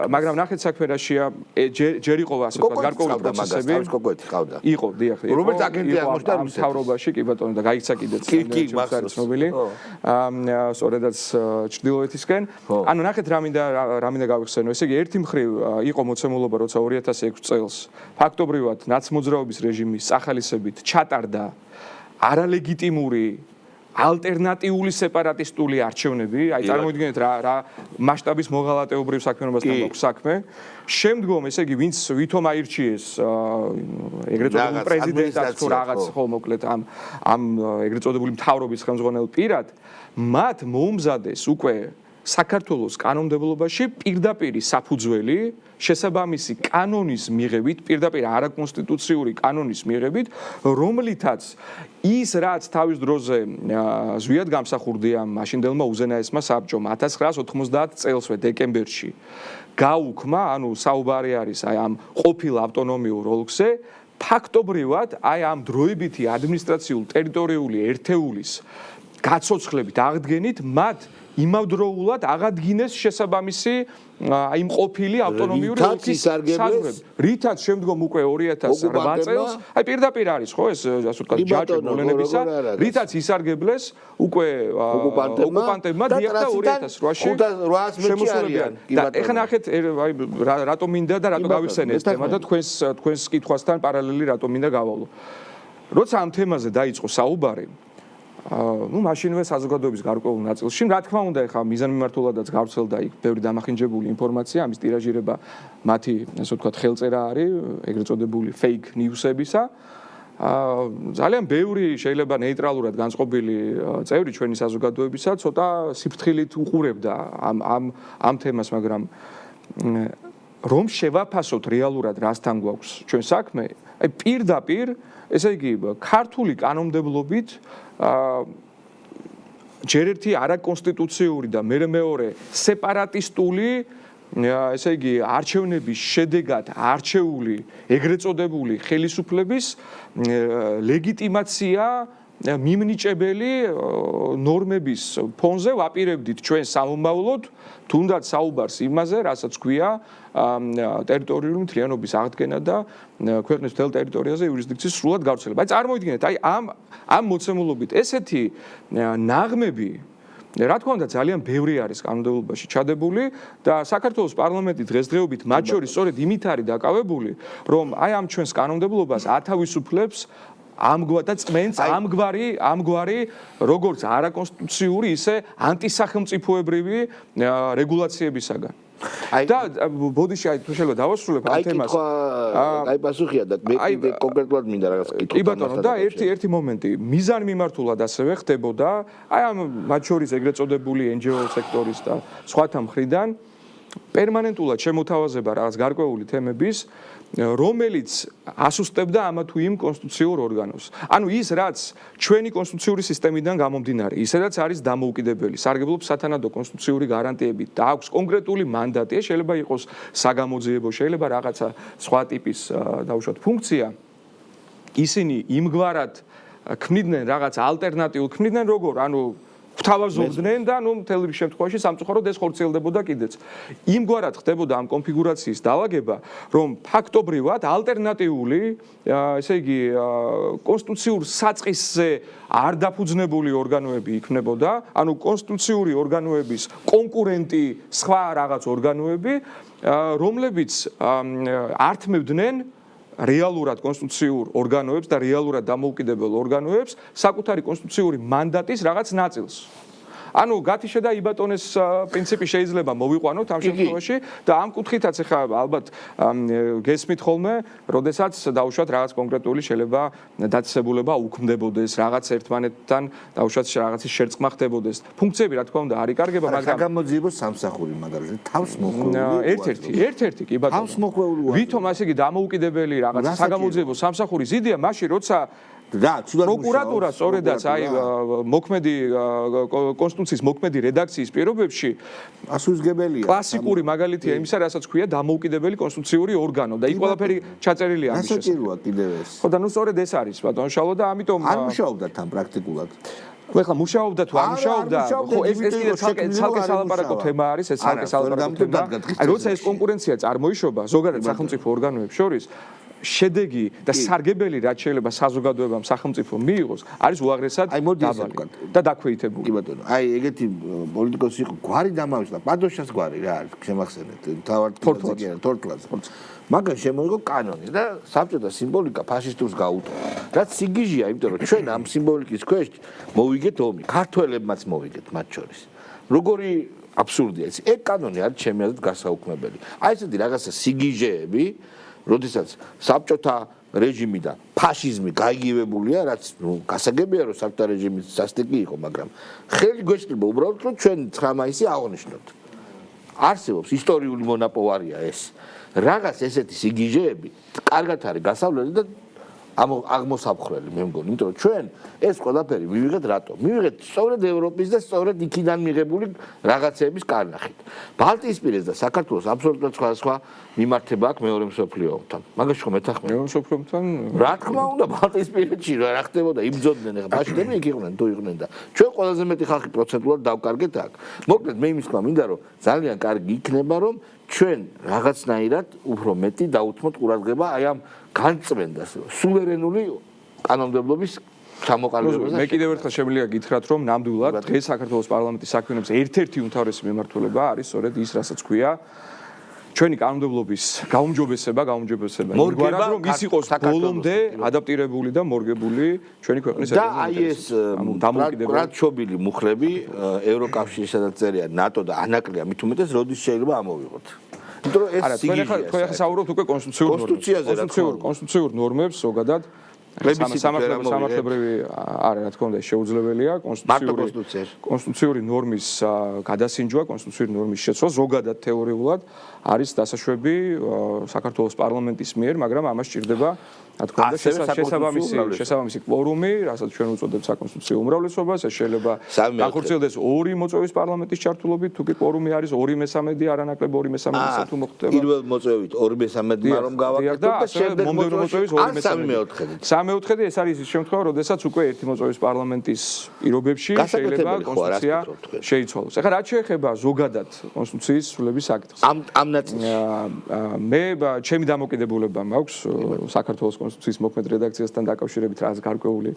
მაგრამ ნახეთ საქმე რაშია ჯერ იყო ასე ვთქვათ გარკვეული პროცესები კოკოითი ყავდა იყო დიახ რომელიც აგენტი აღმოჩნდა მთავრობაში კი ბატონო და გაიქცა კიდეც ცნობილი სწორედაც ჩრდილოეთისკენ ანუ ნახეთ რა მინდა გავიხსენო ესე იგი ერთი მხრივ იყო მოცემულობა როცა 2006 წელს ფაქტობრივად მოძრაობის რეჟიმის სახალისებით ჩატარდა არალეგიტიმური ალტერნატიული სეპარატისტული არჩევნები, აი წარმოიდგინეთ რა მასშტაბის მოღალატეობრივ საქმიანობასთან გვაქვს საქმე. შემდგომ ესე იგი ვითომ აირჩიეს ეგრეთ წოდებული პრეზიდენტად თუ რაღაც ხო მოკლედ ამ ეგრეთ წოდებული მთავრობის ხელმძღვანელ პირად მათ მოუმზადეს უკვე საქართველოს კანონმდებლობაში პირდაპირი საფუძველი შესაბამისი კანონის მიღებით, პირდაპირ არაკონსტიტუციური კანონის მიღებით, რომლითაც ის რაც თავის დროზე ზვიად გამსახურდია მაშინდელმა უზენაესმა საბჭომ 1990 წელსვე დეკემბერში გაუქმა, ანუ საუბარი არის აი ამ ყოფილ ავტონომიურ ოლქზე, ფაქტობრივად აი ამ დროებითი ადმინისტრაციულ-ტერიტორიული ერთეულის გაცოცხლებით აღდგენით მათ იმავდროულად აღადგინეს შესაბამისი აი მყოფილი ავტონომიური ოლქის საზღვრები. რითაც შემდგომ უკვე 2008 წელს, აი პირდაპირ არის ხო ეს ასე ვთქვათ ჯაჭვი მოვლენებისა, რითაც ისარგებლეს უკვე ოკუპანტებმა დიახ და 2008-ში შემოსულებიან. და ეხლა ნახეთ აი რატომ მინდა და რატო გავიხსენე ეს თემა და თქვენს კითხვასთან პარალელი რატომ მინდა გავალო. როცა ამ თემაზე დაიწყო საუბარი მაშინვე საზოგადოების გარკვეულ ნაწილში, რა თქმა უნდა, ეხლა მიზანმიმართულადაც გავრცელდა იქ ბევრი დამახინჯებული ინფორმაცია, ამის ტირაჟირება მათი, ასე ვთქვათ, ხელწერა არის, ეგრეთ წოდებული fake news-ებისა. ძალიან ბევრი შეიძლება ნეიტრალურად განწყობილი წევრი ჩვენი საზოგადოებისა ცოტა სიფრთხილით უყურებდა ამ თემას, მაგრამ რომ შევაფასოთ რეალურად რასთან გვაქვს ჩვენ საქმე, აი პირდაპირ, ესე იგი, ქართული კანონმდებლობით ჯერ ერთი არაკონსტიტუციური და მეორე სეპარატისტული ესე იგი არჩევნების შედეგად არჩეული ეგრეთ წოდებული ხელისუფლების ლეგიტიმაცია მიმნიჭებელი ნორმების ფონზე ვაპირებდით ჩვენ სამომავლოდ თუნდაც საუბარს იმაზე, რასაც გვია ტერიტორიული მთლიანობის აღდგენა და ქვეყნის მთელ ტერიტორიაზე იურისდიქციის სრულად გავრცელება. აი წარმოიდგინეთ, აი ამ მოცემულობით ესეთი ნაღმები რა თქმა უნდა ძალიან ბევრი არის კანონმდებლობაში ჩადებული და საქართველოს პარლამენტი დღესდღეობით მათ შორის სწორედ იმით არის დაკავებული, რომ აი ამ ჩვენს კანონმდებლობას ათავისუფლებს და წმენს ამგვარი როგორც არაკონსტიტუციური, ისე ანტისახელმწიფოებრივი რეგულაციებისაგან. და ბოდიში აი თუ შეიძლება დავასრულებ ამ თემას. აი პასუხია და მე კიდე კონკრეტულად მინდა რაღაც კითხვა. კი ბატონო და ერთი მომენტი მიზანმიმართულად ასევე ხდებოდა აი ამ მათ შორის ეგრეთ წოდებული NGO სექტორის და სხვათა მხრიდან პერმანენტულად შემოთავაზება რაღაც გარკვეული თემების რომელიც ასუსტებდა ამა თუ იმ კონსტიტუციურ ორგანოს. ანუ ის რაც ჩვენი კონსტიტუციური სისტემიდან გამომდინარე, ისედაც არის დამოუკიდებელი, სარგებლობს სათანადო კონსტიტუციური გარანტიებით და აქვს კონკრეტული მანდატი, შეიძლება იყოს საგამოძიებო, შეიძლება რაღაცა სხვა ტიპის დაუშვათ ფუნქცია. ისინი იმგვარად ქმნიდნენ რაღაც ალტერნატიულ ქმნიდნენ როგორ, ანუ გვთავაზობდნენ და მთელ შემთხვევაში სამწუხაროდ ეს ხორციელდებოდა კიდეც. იმგვარად ხდებოდა ამ კონფიგურაციის დაალაგება, რომ ფაქტობრივად ალტერნატიული, ესე იგი, კონსტიტუციურ საწყისზე არ დაფუძნებული ორგანოები იქმნებოდა, ანუ კონსტიტუციური ორგანოების კონკურენტი სხვა რაღაც ორგანოები, რომლებიც ართმევდნენ რეალურად კონსტიტუციურ ორგანოებს და რეალურად დამოუკიდებელ ორგანოებს საკუთარი კონსტიტუციური მანდატის რაღაც ნაწილს. ანუ გათიშე და იბატონეს პრინციპი შეიძლება მოვიყვანოთ ამ შემთხვევაში და ამ კუთხითაც ახლა ალბათ გესმით ხოლმე, როდესაც დაუშვათ რაღაც კონკრეტული შეიძლება დაწესებულება უქმდებოდეს, რაღაც ერთმანეთთან დაუშვათ რაღაცის შერწყმა ხდებოდეს. ფუნქციები რა თქმა უნდა არ იკარგება, მაგრამ საგამოძიებო სამსახური მაგალითად თავს მოხვეული ერთ-ერთი კი ბატონო. თავს მოხვეული. ვითომ ასე იგი დამოუკიდებელი რაღაც საგამოძიებო სამსახურის იდეა მაშინ როცა პროკურატურა სწორედაც აი მოქმედი კონსტიტუციის მოქმედი რედაქციის პირობებში ასუსგებელია. კლასიკური მაგალითია იმისა, რასაც ქვია დამოუკიდებელი კონსტიტუციური ორგანო და იქ ყველაფერი ჩაწერილია ამის შესახებ. ასაჭიროა კიდევ ეს. ხო და ნუ სწორედ ეს არის ბატონო შალო და ამიტომ არ მუშაობდა თან პრაქტიკულად. ხო მუშაობდა თუ არ მუშაობდა, ხო ეს კიდე ცალკე სალაპარაკო თემა არის, ეს ცალკე სალაპარაკო თემა. აი როცა ეს კონკურენცია წარმოიშობა ზოგადად სახელმწიფო ორგანოებს შორის შედეგი და სარგებელი რაც შეიძლება საზოგადოებამ სახელმწიფო მიიღოს არის უაღრესად დაბალი და დაქვეითებული. კი ბატონო, აი ეგეთი პოლიტიკოსი იყო გვარი დამავიშლა, პადოშას გვარი რა არის, შემახსენეთ, თავად თორთლას. მაგან შემოიღო კანონი და საბჭოთა სიმბოლიკა ფაშისტურს გაუტო. რაც სიგიჟეა, იმიტომ რომ ჩვენ ამ სიმბოლიკის ქვეშ მოვიგეთ ომი, ქართველებმაც მოვიგეთ მათ შორის. როგორი აბსურდია ეს. ეგ კანონი არის ჩემი აზრით გასაუქმებელი. აი ესეთი რაღაცა სიგიჟეები როდესაც საბჭოთა რეჟიმიდან ფაშიზმი გაიგივებულია, რაც გასაგებია რომ საბჭოთა რეჟიმის სასტიკი იყო, მაგრამ ხელი გვეშლება უბრალოდ რომ ჩვენ 9 მაისი აღნიშნოთ. არსებობს ისტორიული მონაპოვარია ეს. რაღაც ესეთი სიგიჟეები კარგად არის გასავლელი და აღმოსაფხრელი მე მგონი, იმიტომ რომ ჩვენ ეს ყველაფერი მივიღეთ რატო? მივიღეთ სწორედ ევროპის და სწორედ იქიდან მიღებული რაღაცეების კარნახით. ბალტიისპირეთს და საქართველოს აბსოლუტურად სხვადასხვა მიმართება აქვს მეორე მსოფლიო ომთან. მაგაში ხომ ეთანხმება? მეორე მსოფლიო ომთან რა თქმა უნდა, ბალტიისპირეთში რა ხდებოდა, იბრძოდნენ ახლა ბაშიდები იქ იყვნენ, თუ იყვნენ და ჩვენ ყველაზე მეტი ხალხი პროცენტულად დავკარგეთ აქ. მოკლედ მე იმის თქმა მინდა რომ ძალიან კარგი იქნება რომ ჩვენ რაღაცნაირად უფრო მეტი დაუთმოთ ყურადღება აი ამ განწმენდას, სუვერენული კანონმდებლობის ჩამოყალიბებას. მე კიდევ ერთხელ შემიძლია გითხრათ, რომ ნამდვილად დღეს საქართველოს პარლამენტის საქმიანობის ერთ-ერთი უმთავრესი მიმართულება არის სწორედ ის, რასაც ქვია ჩვენი კანონმდებლობის გაუმჯობესება, მორგება, რომ ის იყოს ბოლომდე ადაპტირებული და მორგებული ჩვენი ქვეყნის და აი ეს დამოუკიდებელი მუხრები ევროკავშირისა და წერია ნატო და ანაკლია მით უმეტეს როდის შეიძლება ამოვიღოთ. იმიტომ რომ ეს სიგიჟეა. თქვენ ახლა საუბრობთ უკვე კონსტიტუციურ ნორმებს ზოგადად სამართლებრივი არა რა თქმა უნდა შეუძლებელია კონსტიტუციური ნორმის გადასინჯვა, კონსტიტუციური ნორმის შეცვლა ზოგადად თეორიულად არის დასაშვები საქართველოს პარლამენტის მიერ, მაგრამ ამას სჭირდება რა თქმა უნდა შესაბამისი კვორუმი, რასაც ჩვენ უწოდებთ საკონსტიტუციო უმრავლესობას, ეს შეიძლება განხორციელდეს ორი მოწვევის პარლამენტის ჩართულობით, თუ კი კვორუმი არის 2/3 არანაკლებ 2/3 თუ მოხდება. პირველ მოწვევით 2/3 რომ გავაკეთოთ და შემდეგ მოწვევის 2/3. 3/4 ეს არის ის შემთხვევა, როდესაც უკვე ერთი მოწვევის პარლამენტის პირობებში შეიძლება კონსტიტუცია შეიცვალოს. ეხლა რაც შეეხება ზოგადად კონსტიტუციის სრულების საკითხს. ამ ნაწილში მე ჩემი დამოკიდებულება მაქვს საქართველოს კონსტიტუციის მოქმედ რედაქციასთან დაკავშირებით რაც გარკვეული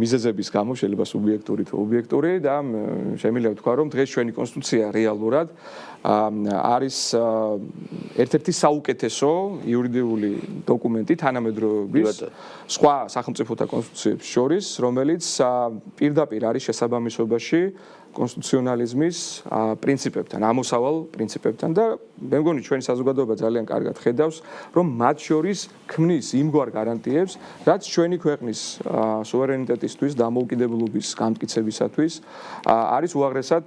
მიზეზების გამო შეიძლება სუბიექტური თუ ობიექტური და შემიძლია ვთქვა რომ დღეს ჩვენი კონსტიტუცია რეალურად არის ერთ-ერთი საუკეთესო იურიდიული დოკუმენტი თანამედროვეობის სხვა სახელმწიფოთა კონსტიტუციებს შორის, რომელიც პირდაპირ არის შესაბამისობაში კონსტიტუციონალიზმის პრინციპებთან, ამოსავალ პრინციპებთან და მე მგონი ჩვენი საზოგადოება ძალიან კარგად ხედავს, რომ მათ შორის ქმნის იმგვარ გარანტიებს, რაც ჩვენი ქვეყნის სუვერენიტეტისთვის, დამოუკიდებლობის განმტკიცებისათვის არის უაღრესად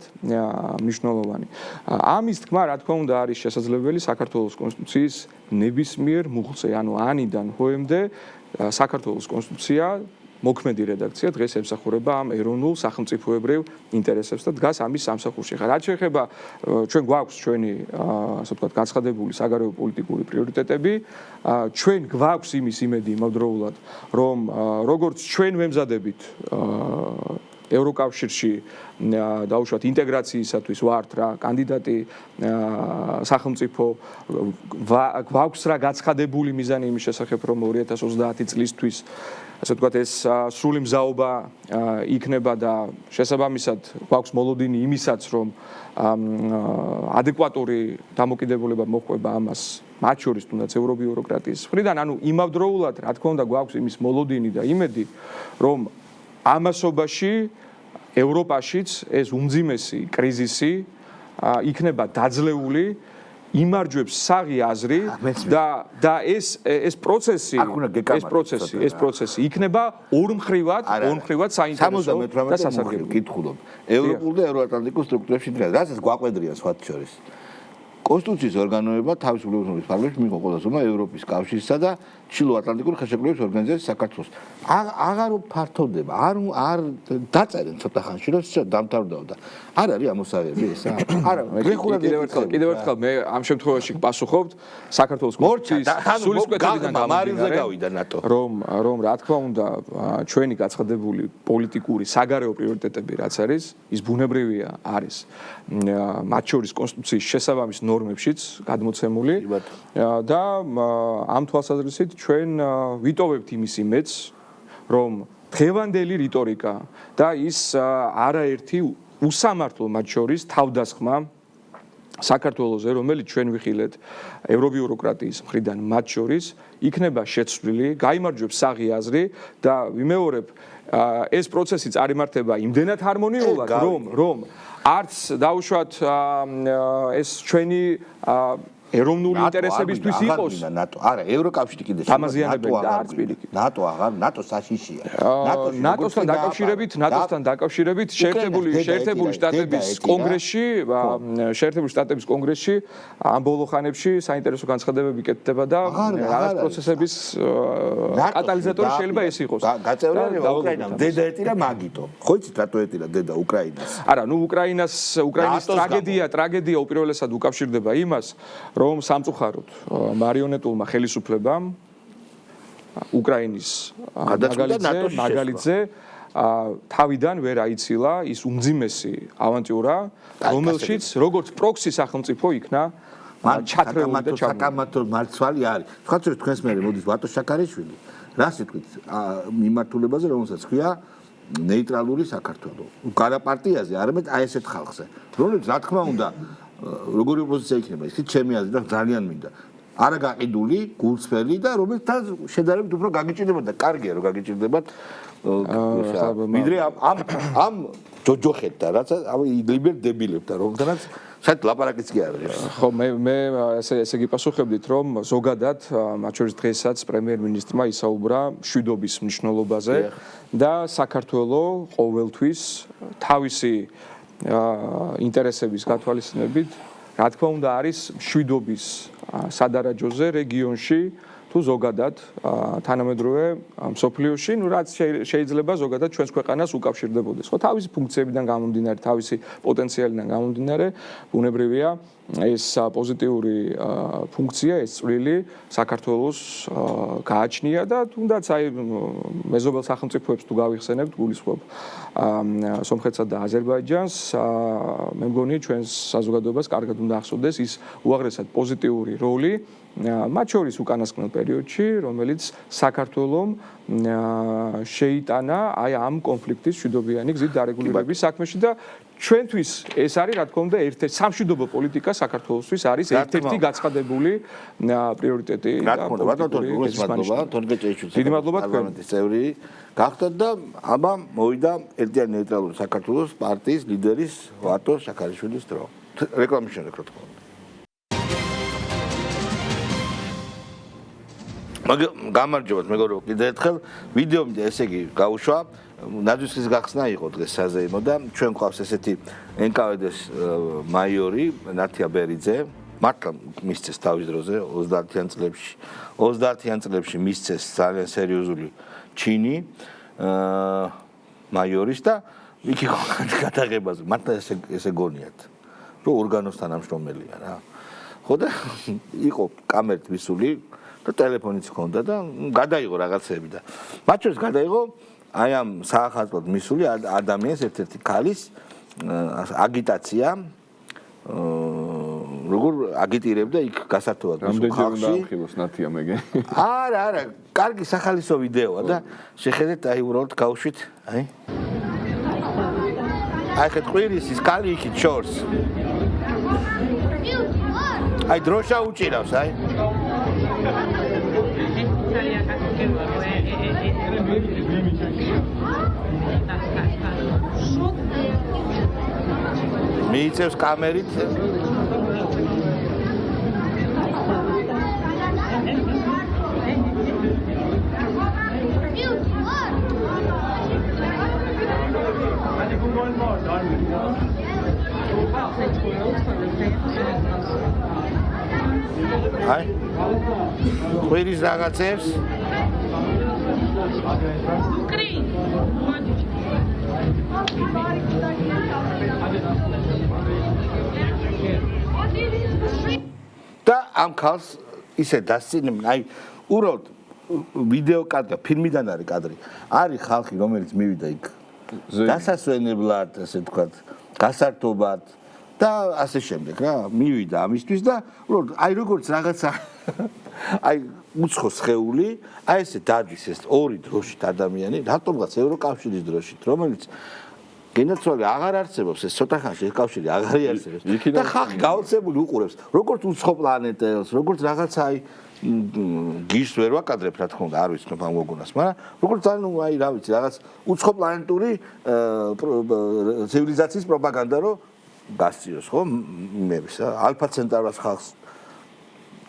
მნიშვნელოვანი. ამის თქმა, რა თქმა უნდა, არის შესაძლებელი საქართველოს კონსტიტუციის ნებისმიერ მუხლზე, ანუ ანიდან ჰოემდე საქართველოს კონსტიტუცია მოქმედი რედაქცია დღეს ემსახურება ამ ეროვნულ სახელმწიფოებრივ ინტერესებს და დგას ამის სამსახურში. ხა რაც შეეხება ჩვენ გვაქვს ჩვენი ასე ვთქვათ გაცხადებული საგარეო პოლიტიკური პრიორიტეტები, ჩვენ გვაქვს იმის იმედი იმავდროულად, რომ როგორც ჩვენ ვემზადებით ევროკავშირში დაუშვათ ინტეგრაციისათვის ვართ რა კანდიდატი სახელმწიფო გვაქვს რა გაცხადებული მიზანი იმის შესახებ რომ 2030 წლისთვის ასე ვთქვათ ეს სრული მზაობა იქნება და შესაბამისად გვაქვს მოლოდინი იმისაც რომ ადეკვატური დამოკიდებულება მოჰყვება ამას მათ შორის თუნდაც ევრობიუროკრატიის მხრიდან ანუ იმავდროულად რა თქმა უნდა გვაქვს იმის მოლოდინი და იმედი რომ ამასობაში ევროპაშიც ეს უმძიმესი კრიზისი იქნება დაძლეული იმარჯვებს საღი აზრი და ეს პროცესი იქნება ორმხრივად საინტერესო და სასარგებლო. კითხულობ. ევროპულ და ევროატლანტიკურ სტრუქტურებში დღეს რასაც გვაყვედრია სხვათ შორის. კონსტიტუციის ორგანოება თავისუფლების პარლამენტში მიიღო ყველასობა ევროპის კავშირსა და ჩრდილო-ატლანტიკური ხელშეკრულების ორგანიზაციის საქართველოს. აღარ ფართოვდება, არ დაწერენ ცოტა ხანში რომ დამთავრდა და არ არის ამოსაღები ესა. არა, კიდევ ერთხელ მე ამ შემთხვევაში პასუხობთ საქართველოს კონსტიტუციის სულისკვეთებიდან გამომდინარე, რომ რა თქმა უნდა ჩვენი გაცხადებული პოლიტიკური საგარეო პრიორიტეტები რაც არის, ის ბუნებრივია არის მათ შორის კონსტიტუციის შესაბამის ნორმებშიც გადმოცემული და ამ თვალსაზრისით ჩვენ ვიტოვებთ იმის იმედს, რომ დღევანდელი რიტორიკა და ის არაერთი უსამართლო მათ შორის თავდასხმა საქართველოზე, რომელიც ჩვენ ვიხილეთ ევრობიუროკრატიის მხრიდან მათ შორის, იქნება შეცვლილი, გაიმარჯვებს საღი აზრი და ვიმეორებ ეს პროცესი წარიმართება იმდენად ჰარმონიულად, რომ არც დაუშვათ ეს ჩვენი ეროვნული ინტერესებისთვის იყოს ნატო არა ევროკავშირი კიდე დამაზიანებელი და არც პირიქით ნატო აღარ ნატო საშიშია ნატოსთან დაკავშირებით შეერთებული შტატების კონგრესში ამ ბოლო ხანებში საინტერესო განცხადებები კეთდება და რაღაც პროცესების კატალიზატორი შეიძლება ეს იყოს გაწევრიანება უკრაინამ დედა ეტირა მაგიტო ხო იცით რატო ეტირა დედა უკრაინას არა ნუ უკრაინის ტრაგედია უპირველესად უკავშირდება იმას რომ სამწუხაროდ მარიონეტულმა ხელისუფლებამ უკრაინის მაგალითზე თავიდან ვერ აიცილა ის უმძიმესი ავანტიურა რომელშიც როგორც პროქსი სახელმწიფო იქნა ჩათრეული და საკამათო მარცვალი არის სხვა შორის თქვენს მე მოდის ვატო შაქარიშვილი რა სიტყვით მიმართულებაზე რომელსაც ქვია ნეიტრალური საქართველო გარაპარტიაზე არამედ აი ესეთ ხალხზე რომელიც რა თქმა უნდა როგორი ოპოზიცია იქნება ის ჩემი აზრით და ძალიან მინდა არა გაყიდული გულწრფელი და რომელთან შედარებით უფრო გაგიჭირდება და კარგია რომ გაგიჭირდებათ ვიდრე ამ ჯოჯოხეთთან რაც ლიბერ დებილებთან რომელთანაც საერთოდ ლაპარაკიც კი არ არის ხო მე ესე გიპასუხებდით რომ ზოგადად მათ შორის დღესაც პრემიერ-მინისტრმა ისაუბრა მშვიდობის მნიშვნელობაზე და საქართველოს ყოველთვის თავისი ინტერესების გათვალისწინებით რა თქმა უნდა არის მშვიდობის სადარაჯოზე რეგიონში თუ ზოგადად თანამედროვე მსოფლიოში ნუ რაც შეიძლება ზოგადად ჩვენს ქვეყანას უკავშირდებოდეს ხო თავისი ფუნქციებიდან გამომდინარე თავისი პოტენციალიდან გამომდინარე ბუნებრივია ეს პოზიტიური ფუნქცია ეს წვლილი საქართველოს გააჩნია და თუნდაც აი მეზობელ სახელმწიფოებს თუ გავიხსენებთ გულისხმობ სომხეთსა და აზერბაიჯანს მე მგონი ჩვენს საზოგადოებას კარგად უნდა ახსოვდეს ის უაღრესად პოზიტიური როლი მათ შორის უკანასკნელ პერიოდში რომელიც საქართველომ შეიტანა აი ამ კონფლიქტის მშვიდობიანი გზით დარეგულირების საქმეში და ჩვენთვის ეს არის რა თქმა უნდა ერთ-ერთი სამშვიდობო პოლიტიკა საქართველოსთვის არის ერთ-ერთი გაცხადებული პრიორიტეტი რა თქმა უნდა ბატონო დიდი მადლობა პარლამენტის წევრი გახდათ და აბა მოვიდა ერთიანი ნეიტრალური საქართველოს პარტიის ლიდერის ვატო შაქარიშვილის დრო რეკლამის შემდეგ რა თქმა უნდა გამარჯობათ მეგობრებო კიდე ერთხელ ვიდეომდე ესე იგი გავუშვა ნაძვისხის გახსნა იყო დღეს საზეიმო და ჩვენ გვყავს ესეთი NKVD-ს მაიორი ნათია ბერიძე მართლა მისცეს თავის დროზე 30-იან წლებში მისცეს ძალიან სერიოზული ჩინი მაიორის და იქ იყო გადაღებაზე მართლა ესე გონიათ რომ ორგანოს თანამშრომელია რა ხო და იყო კამერით მისული და ტელეფონიც ჰქონდა და გადაიღო რაღაცები და მათ შორის გადაიღო აი ამ საახალწლოდ მისული ადამიანის ერთ-ერთი ქალის აგიტაცია როგორ აგიტირებდა იქ გასართობად ხალხში ამხილოს ნათია მეგე არა კარგი სახალისო ვიდეოა და შეხედეთ აი უბრალოდ გავუშვით აი ხეთ ყვირის ის ქალი იქით შორს აი დროშა უჭირავს აი მიიწევს კამერით აი ყვირის რაღაცებს და ამ ქალს ისე დასწინებენ აი უბრალოდ ვიდეო კადრი ფილმიდან არის კადრი არის ხალხი რომელიც მივიდა იქ დასასვენებლად ასე ვთქვათ გასართობად და ასე შემდეგ რა მივიდა ამისთვის და უბრალოდ აი როგორც რაღაცა აი უცხო სხეული აი ესე დადის ეს ორი დროშით ადამიანი რატომღაც ევროკავშირის დროშით რომელიც გენაცვალე აღარ არსებობს ეს ცოტა ხანში ეს კავშირი აღარ იარსებობს და ხალხი გაოცებული უყურებს როგორც უცხო პლანეტელს როგორც რაღაცა აი გის ვერ ვაკადრებ რა თქმა უნდა არ ვიცნობ ამ გოგონას მაგრამ როგორც ძალიან აი რა ვიცი რაღაც უცხო პლანეტური ცივილიზაციის პროპაგანდა რო გასწიოს ხო იმების ალფა ცენტავრას ხალხს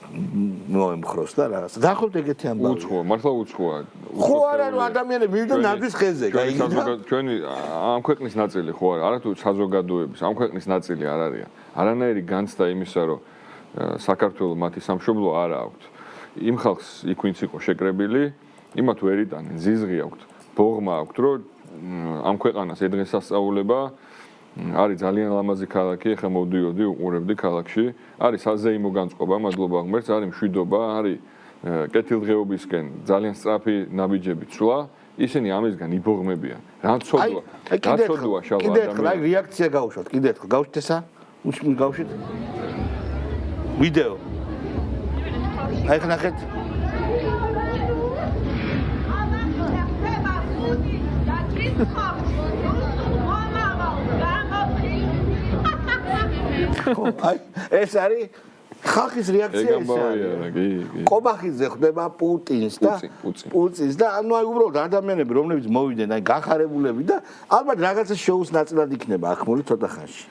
მოემხროს და რაღაც. დაახოთ ეგეთი ამბავი. უცხოა, მართლა უცხოა. ხო არა, ნუ ადამიანები მივიდა ნარდის ხეზე, გაიგეთ? ჩვენი ამ ქვეყნის ნაწილი ხო არა, არათუ საზოგადოების, ამ ქვეყნის ნაწილი არ არის. არანაირი განცდა იმისა, რომ საქართველოს მათი სამშობლო არ აქვს. იმ ხალხს იქ ვინც იყო შეკრებილი, იმათ ვერ იტანენ, ზიზღი აქვს, ბოღმა აქვს, რომ ამ ქვეყანას ედღესასწაულება არის ძალიან ლამაზი ქალაქი, ეხლა მოვდიოდი, უყურებდი ქალაქში, არის საზეიმო განწყობა, მადლობა ღმერთს, არის მშვიდობა, არის კეთილდღეობისკენ ძალიან სწრაფი ნაბიჯები ცვლა, ისინი ამისგან იბოღმებიან. რა ცოდვა? რა ცოდვა შალვა კიდე ერთხელ აი რეაქცია გავუშვათ, კიდე ერთხელ გავუშვით ესა? გავუშვით? ვიდეო. აი ხა ნახეთ. აი ეს არის ხალხის რეაქცია ეს არის. კობახიძე ხდება პუტინს და ანუ აი უბრალოდ ადამიანები რომლებიც მოვიდნენ აი გახარებულები და ალბათ რაღაცა შოუს ნაწილად იქნება ახმული ცოტა ხანში.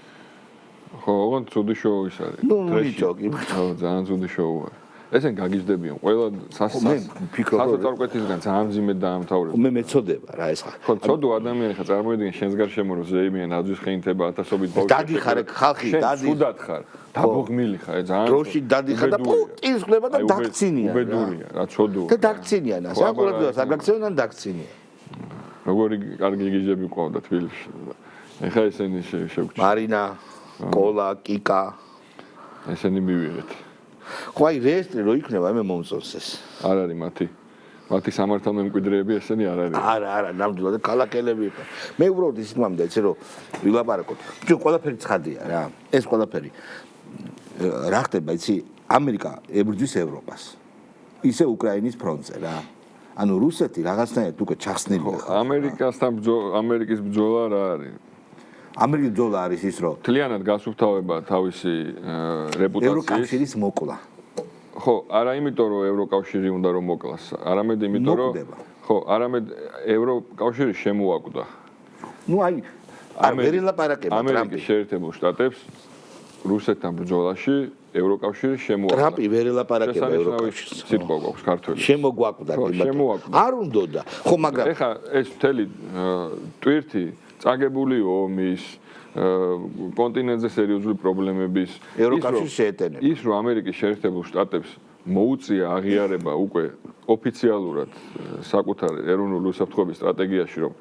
ხო, ოღონდ ცუდი შოუ ის არის. ნუ მიჭოკი. ხო, ძალიან ცუდი შოუა. ესენ გაგიჟდებიან ყველა სასწაულკვეთისგან ძალიან ძიმედ დაამთავრებს. მე მეწოდება რა ეს ხა. ხო, ცოდო ადამიანი ხა წარმოიდგინე შენს გარშემო რომ ზეიმიან აძვის ხეინთება ათასობით ბავშვი. დადიხარ ხალხი, დადი. სუდად ხარ. დაბოღმილი ხარ, ძალიან. დროში დადიხარ და პუტინს ხდება და დაგცინიან. უბედურია, რა ცოდოა. და დაგცინიან, საკურადოს არ გაქცევენ დაგცინიან. როგორი კარგი გიჟები ყავდა თბილისში. ეხა ესენი შევჭი. მარინა, კოლა, კიკა. ესენი მივიღეთ. ხო აი რეესტრი რო იქნება მე მომწონს ეს. არ არის მათი სამართალმემკვიდრეები ესენი არ არის. არა, ნამდვილად ქალაქელები იყო. მე უბრალოდ ისიც მომდა იცი რომ ვილაპარაკოთ. ჩვენ ყველაფერი ცხადია რა. ეს ყველაფერი რა ხდება იცი ამერიკა ებრძვის ევროპას. ისე უკრაინის ფრონტზე რა. ანუ რუსეთი რაღაცნაირად უკვე ჩახსნილია. ამერიკასთან ამერიკის ბრძოლა რა არის? ამერიკის ბრძოლა არის ის რომ თლიანად გასუფთავება თავისი რეპუტაციის ევროკავშირის მოკლა. ხო, არა იმიტომ რომ ევროკავშირი უნდა რომ მოკლას, არამედ იმიტომ რომ ხო, არამედ ევროკავშირი შემოაკვდა. ნუ აი ვერ ელაპარაკება ტრამპი. ამერიკის შეერთებულ შტატებს რუსეთთან ბრძოლაში ევროკავშირი შემოაკვდა. ტრამპი ვერ ელაპარაკება ევროკავშირს. სიტყვა გვაქვს ქართველი. შემოგვაკვდა კი შემოაკვდა. არ უნდოდა. ხო, მაგრამ ეხა ეს მთელი ტვირთი წაგებული ომის კონტინენტზე სერიოზული პრობლემების ევროკავშირს შეეტენება. ის რომ ამერიკის შეერთებულ შტატებს მოუწია აღიარება უკვე ოფიციალურად საკუთარი ეროვნული უსაფრთხოების სტრატეგიაში რომ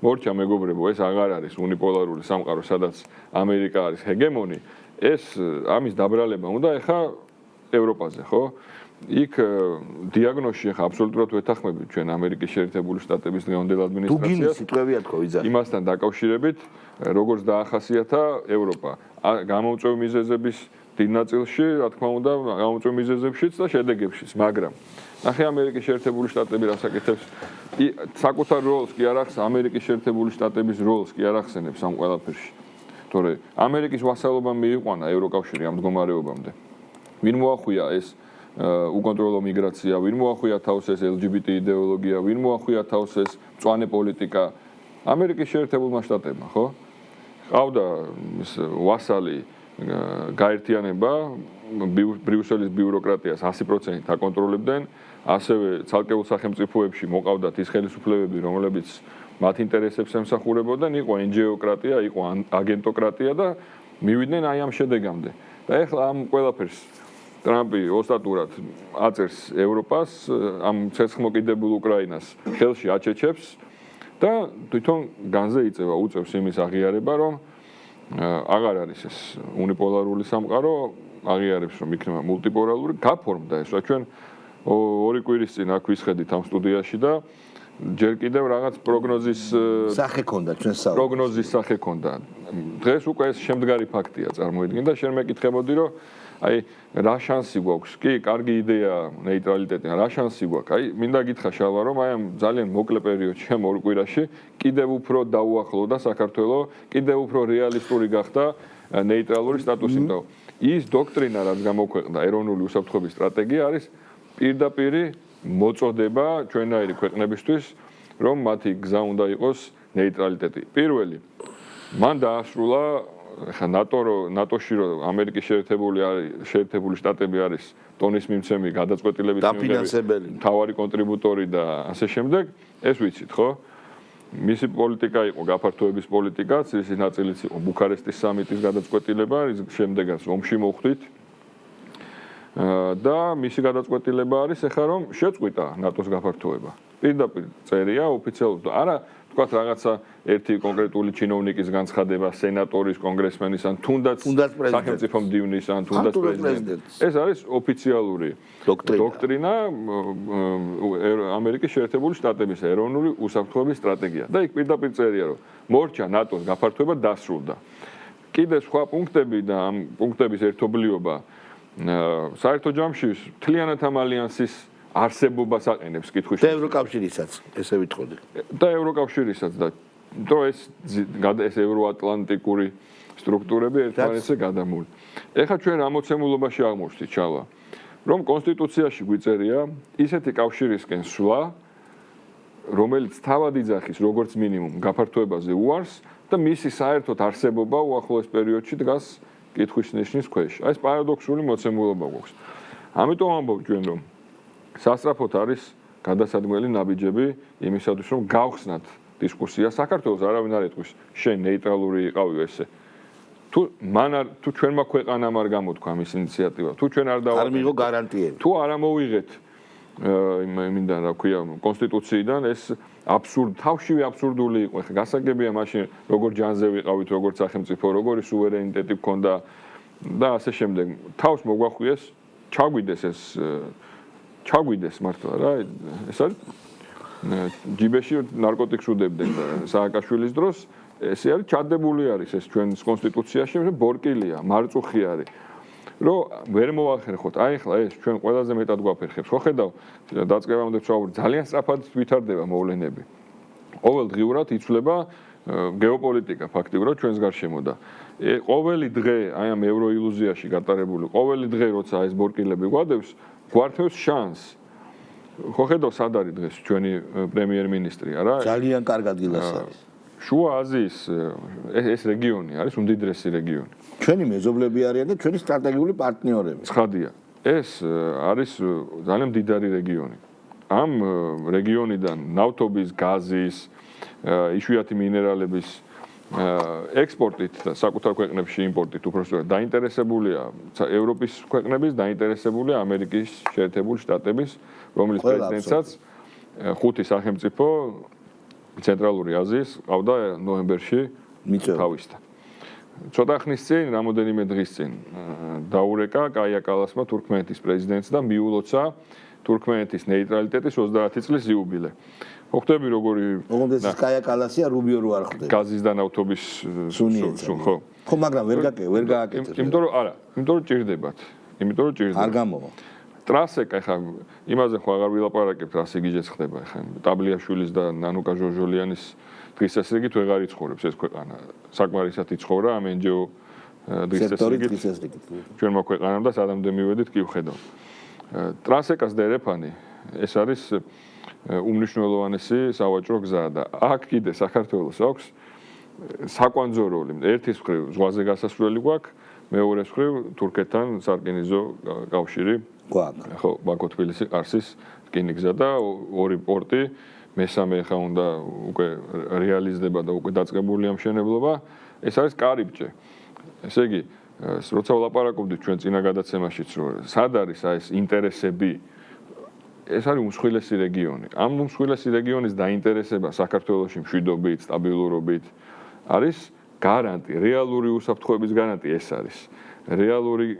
მორჩა მეგობრებო ეს აღარ არის უნიპოლარული სამყარო სადაც ამერიკა არის ჰეგემონი ეს ამის დაბრალება უნდა ეხა ევროპაზე ხო იქ დიაგნოზში ხა აბსოლუტურად ვეთანხმებით ჩვენ ამერიკის შეერთებული შტატების დღევანდელ ადმინისტრაციას. სიტყვებია თქო ვიზა. იმასთან დაკავშირებით, როგორც დაახასიათა ევროპა. გამოუწვევი მიზეზების დიდ ნაწილში, რა თქმა უნდა, გამოუწვევი მიზეზებშიც და შედეგებშიც, მაგრამ ნახე ამერიკის შეერთებული შტატები რასაკეთებს? საკუთარ როლს კი არ ახსენებს ამერიკის შეერთებული შტატების როლს კი არ ახსენებს ამ ყველაფერში. თორე ამერიკის ვასალობა მიიყვანა ევროკავშირი ამ მდგომარეობამდე. ვინ მოახვია ეს უკონტროლო მიგრაცია, ვინ მოახვია თავს ეს LGBT იდეოლოგია, ვინ მოახვია თავს ეს მწვანე პოლიტიკა ამერიკის შეერთებულმა შტატებმა, ხო? ყავდა ვასალი გაერთიანება, ბრიუსელის ბიუროკრატიას 100% აკონტროლებდნენ, ასევე ცალკეულ სახელმწიფოებში მოყავდათ ის ხელისუფლებები, რომლებიც მათ ინტერესებს ემსახურებოდნენ, იყო NGO-კრატია, იყო აგენტოკრატია და მივიდნენ აი ამ შედეგამდე. და ეხლა ამ ყველაფერს ტრამპი ოსტატურად აწერს ევროპას, ამ ცეცხლმოკიდებულ უკრაინას ხელში აჩეჩებს და თვითონ განზე იწევა უწევს იმის აღიარება, რომ აღარ არის ეს უნიპოლარული სამყარო, აღიარებს რომ იქნება მულტიპოლარული, გაფორმდა ეს რა ჩვენ ორი კვირის წინ აქ ვისხედით ამ სტუდიაში და ჯერ კიდევ რაღაც პროგნოზის სახე ქონდა ჩვენ საუბარი. პროგნოზის სახე ქონდა. დღეს უკვე ეს შემდგარი ფაქტია წარმოიდგინე და შენ მეკითხებოდი რომ აი რა შანსი გვაქვს? კი, კარგი იდეა ნეიტრალიტეტი, რა შანსი გვაქვს? აი მინდა გითხრა შალვა რომ აი ამ ძალიან მოკლე პერიოდში, ამ ორ კვირაში კიდევ უფრო დაუახლოვდა საქართველოს, კიდევ უფრო რეალისტური გახდა ნეიტრალური სტატუსი. ის დოქტრინა რაც გამოქვეყნდა ეროვნული უსაფრთხოების სტრატეგია არის პირდაპირ მოწოდება ჩვენაირი ქვეყნებისთვის, რომ მათი გზა უნდა იყოს ნეიტრალიტეტი. პირველი მან დაასრულა ხა ნატოში რომ ამერიკის შეერთებული შტატები არის ტონის მიმცემი გადაწყვეტილების დაფინანსებელი მთავარი კონტრიბუტორი და ასე შემდეგ, ეს ვიცით, ხო? მისი პოლიტიკა იყო გაფართოების პოლიტიკაც, ის ნაწილიც იყო ბუქარესტის სამიტის გადაწყვეტილება, რის შემდეგაც ომში მოხვდით. და მისი გადაწყვეტილება არის ეხლა რომ შეწყვიტა ნატოს გაფართოება. პირდაპირ წერია ოფიციალურად. არა, თქვათ რაღაცა ერთი კონკრეტული ჩინოვნიკის განცხადება, სენატორის, კონგრესმენის ან თუნდაც სახელმწიფო მდივნის ან თუნდაც პრეზიდენტის. ეს არის ოფიციალური დოქტრინა ამერიკის შეერთებული შტატების ეროვნული უსაფრთხოების სტრატეგია. და იქ პირდაპირ წერია რომ მორჩა ნატოს გაფართოება დასრულდა. კიდე სხვა პუნქტები და ამ პუნქტების ერთობლიობა საერთო ჯამში მთლიანად ამ ალიანსის არსებობას აყენებს კითხვის. და ევროკავშირისაც, ესე ვიტყოდი. და ევროკავშირისაც და თო ეს ევროატლანტიკური სტრუქტურები ერთმანეთზე გადამული. ეხლა ჩვენ რა მოცემულობაში აღმოჩნდით, ჩავა, რომ კონსტიტუციაში გვიწერია ისეთი კავშირისკენ სვლა, რომელიც თავად იძახის როგორც მინიმუმ გაფართოებაზე უარს და მისი საერთოდ არსებობა უახლოეს პერიოდში დგას კითხვის ნიშნის ქვეშ. აი ეს პარადოქსული მოცემულობა გვაქვს. ამიტომ ამბობ ჩვენ რომ სასწრაფოდ არის გადასადგმელი ნაბიჯები იმისათვის რომ გავხსნათ დისკუსია საქართველოს არავინ არ ეტყვის შენ ნეიტრალური იყავი ესე. თუ ჩვენმა ქვეყანამ არ გამოთქვა ამის ინიციატივა, თუ ჩვენ არ არ მიიღო გარანტიები. თუ არ ამოვიღეთ იმიდან რა ქვია კონსტიტუციიდან ეს თავშივე აბსურდული იყო. ეხლა გასაგებია მაშინ როგორ ჯანზე ვიყავით, როგორ სახელმწიფო, როგორი სუვერენიტეტი გქონდა და ასე შემდეგ. თავს მოგვახვიეს, ჩაგვიდეს მართლა რა. ეს არის ჯიბეში ნარკოტიკს უდებდნენ სააკაშვილის დროს. ესე არის ჩადებული არის ეს ჩვენს კონსტიტუციაში, ბორკილია, მარწუხი არის. რომ ვერ მოახერხოთ. აი ახლა ეს ჩვენ ყველაზე მეტად გვაფერხებს. ხო ხედავ, დაწყებამდე ვცხოვრობ, ძალიან სწრაფად ვითარდება მოვლენები. ყოველდღიურად იცვლება გეოპოლიტიკა ფაქტიურად ჩვენს გარშემო და ყოველი დღე აი ამ ევროილუზიაში გატარებული, ყოველი დღე როცა ეს ბორკილები გვადევს, გვართმევს შანსს. ხო ხედავ, სად არის დღეს ჩვენი პრემიერ-მინისტრი, არა? ძალიან კარგ ადგილას არის. შუა აზიის ეს რეგიონი არის უმდიდრესი რეგიონი. ჩვენი მეზობლები არიან და ჩვენი სტრატეგიული პარტნიორები. ცხადია. ეს არის ძალიან მდიდარი რეგიონი. ამ რეგიონიდან ნავთობის, გაზის, იშვიათი მინერალების ექსპორტით და საკუთარ ქვეყნებში იმპორტით უпростоრად დაინტერესებულია ევროპის ქვეყნების, დაინტერესებულია ამერიკის შეერთებული შტატების, რომლის პრეზიდენტსაც ხუთი სახელმწიფო ცენტრალური აზიის ყავდა ნოემბერში თავისთან. ცოტა ხნის წინ, რამოდენიმე დღის წინ დაურეკა კაია კალასმა თურქმენეთის პრეზიდენტს და მიულოცა თურქმენეთის ნეიტრალიტეტის 30 წლის იუბილე. ხო ხვდები როგორი ოღონდ ეს კაია კალასია რუბიო რო არ ხვდები. გაზის და ნავთობის ხო. ხო, მაგრამ ვერ გააკეთეთ. იმიტომ რომ ჭირდებათ. არ გამოვა. ტრასეკა ხა იმაზე ხო აღარ ვილაპარაკებ, ტრასეგიჯეც ხდება ხა ტაბლიაშვილის და ნანუკა ჟორჟოლიანის დღისასრიგით ვეღარ იცხოვრებს ეს ქვეყანა. საკმარისად იცხოვრა ამ NGO დღისასრიგით. ჩვენმა ქვეყანამ და სადამდე მივედით კი ვხედავ. ტრასეკას და ერეფანი ეს არის უმნიშვნელოვანესი სავაჭრო გზა და აქ კიდე საქართველოს აქვს საკვანძო როლი. ერთის მხრივ ზღვაზე გასასვლელი გვაქვს, მეორეს მხრივ თურქეთთან სარკინიგზო კავშირი გვაქვს. ხო, ბაქო-თბილისი-ყარსის რკინიგზა და ორი პორტი, მესამე ხა უნდა უკვე რეალიზდება და უკვე დაწყებულია მშენებლობა. ეს არის კარიბჭე. ესე იგი, როცა ვლაპარაკობდით ჩვენ წინა გადაცემაშიც, რომ სად არის აი ეს ინტერესები, ეს არის უმსხვილესი რეგიონი. ამ უმსხვილესი რეგიონის დაინტერესება საქართველოში მშვიდობით, სტაბილურობით არის გარანტი, რეალური უსაფრთხოების გარანტი ეს არის. რეალური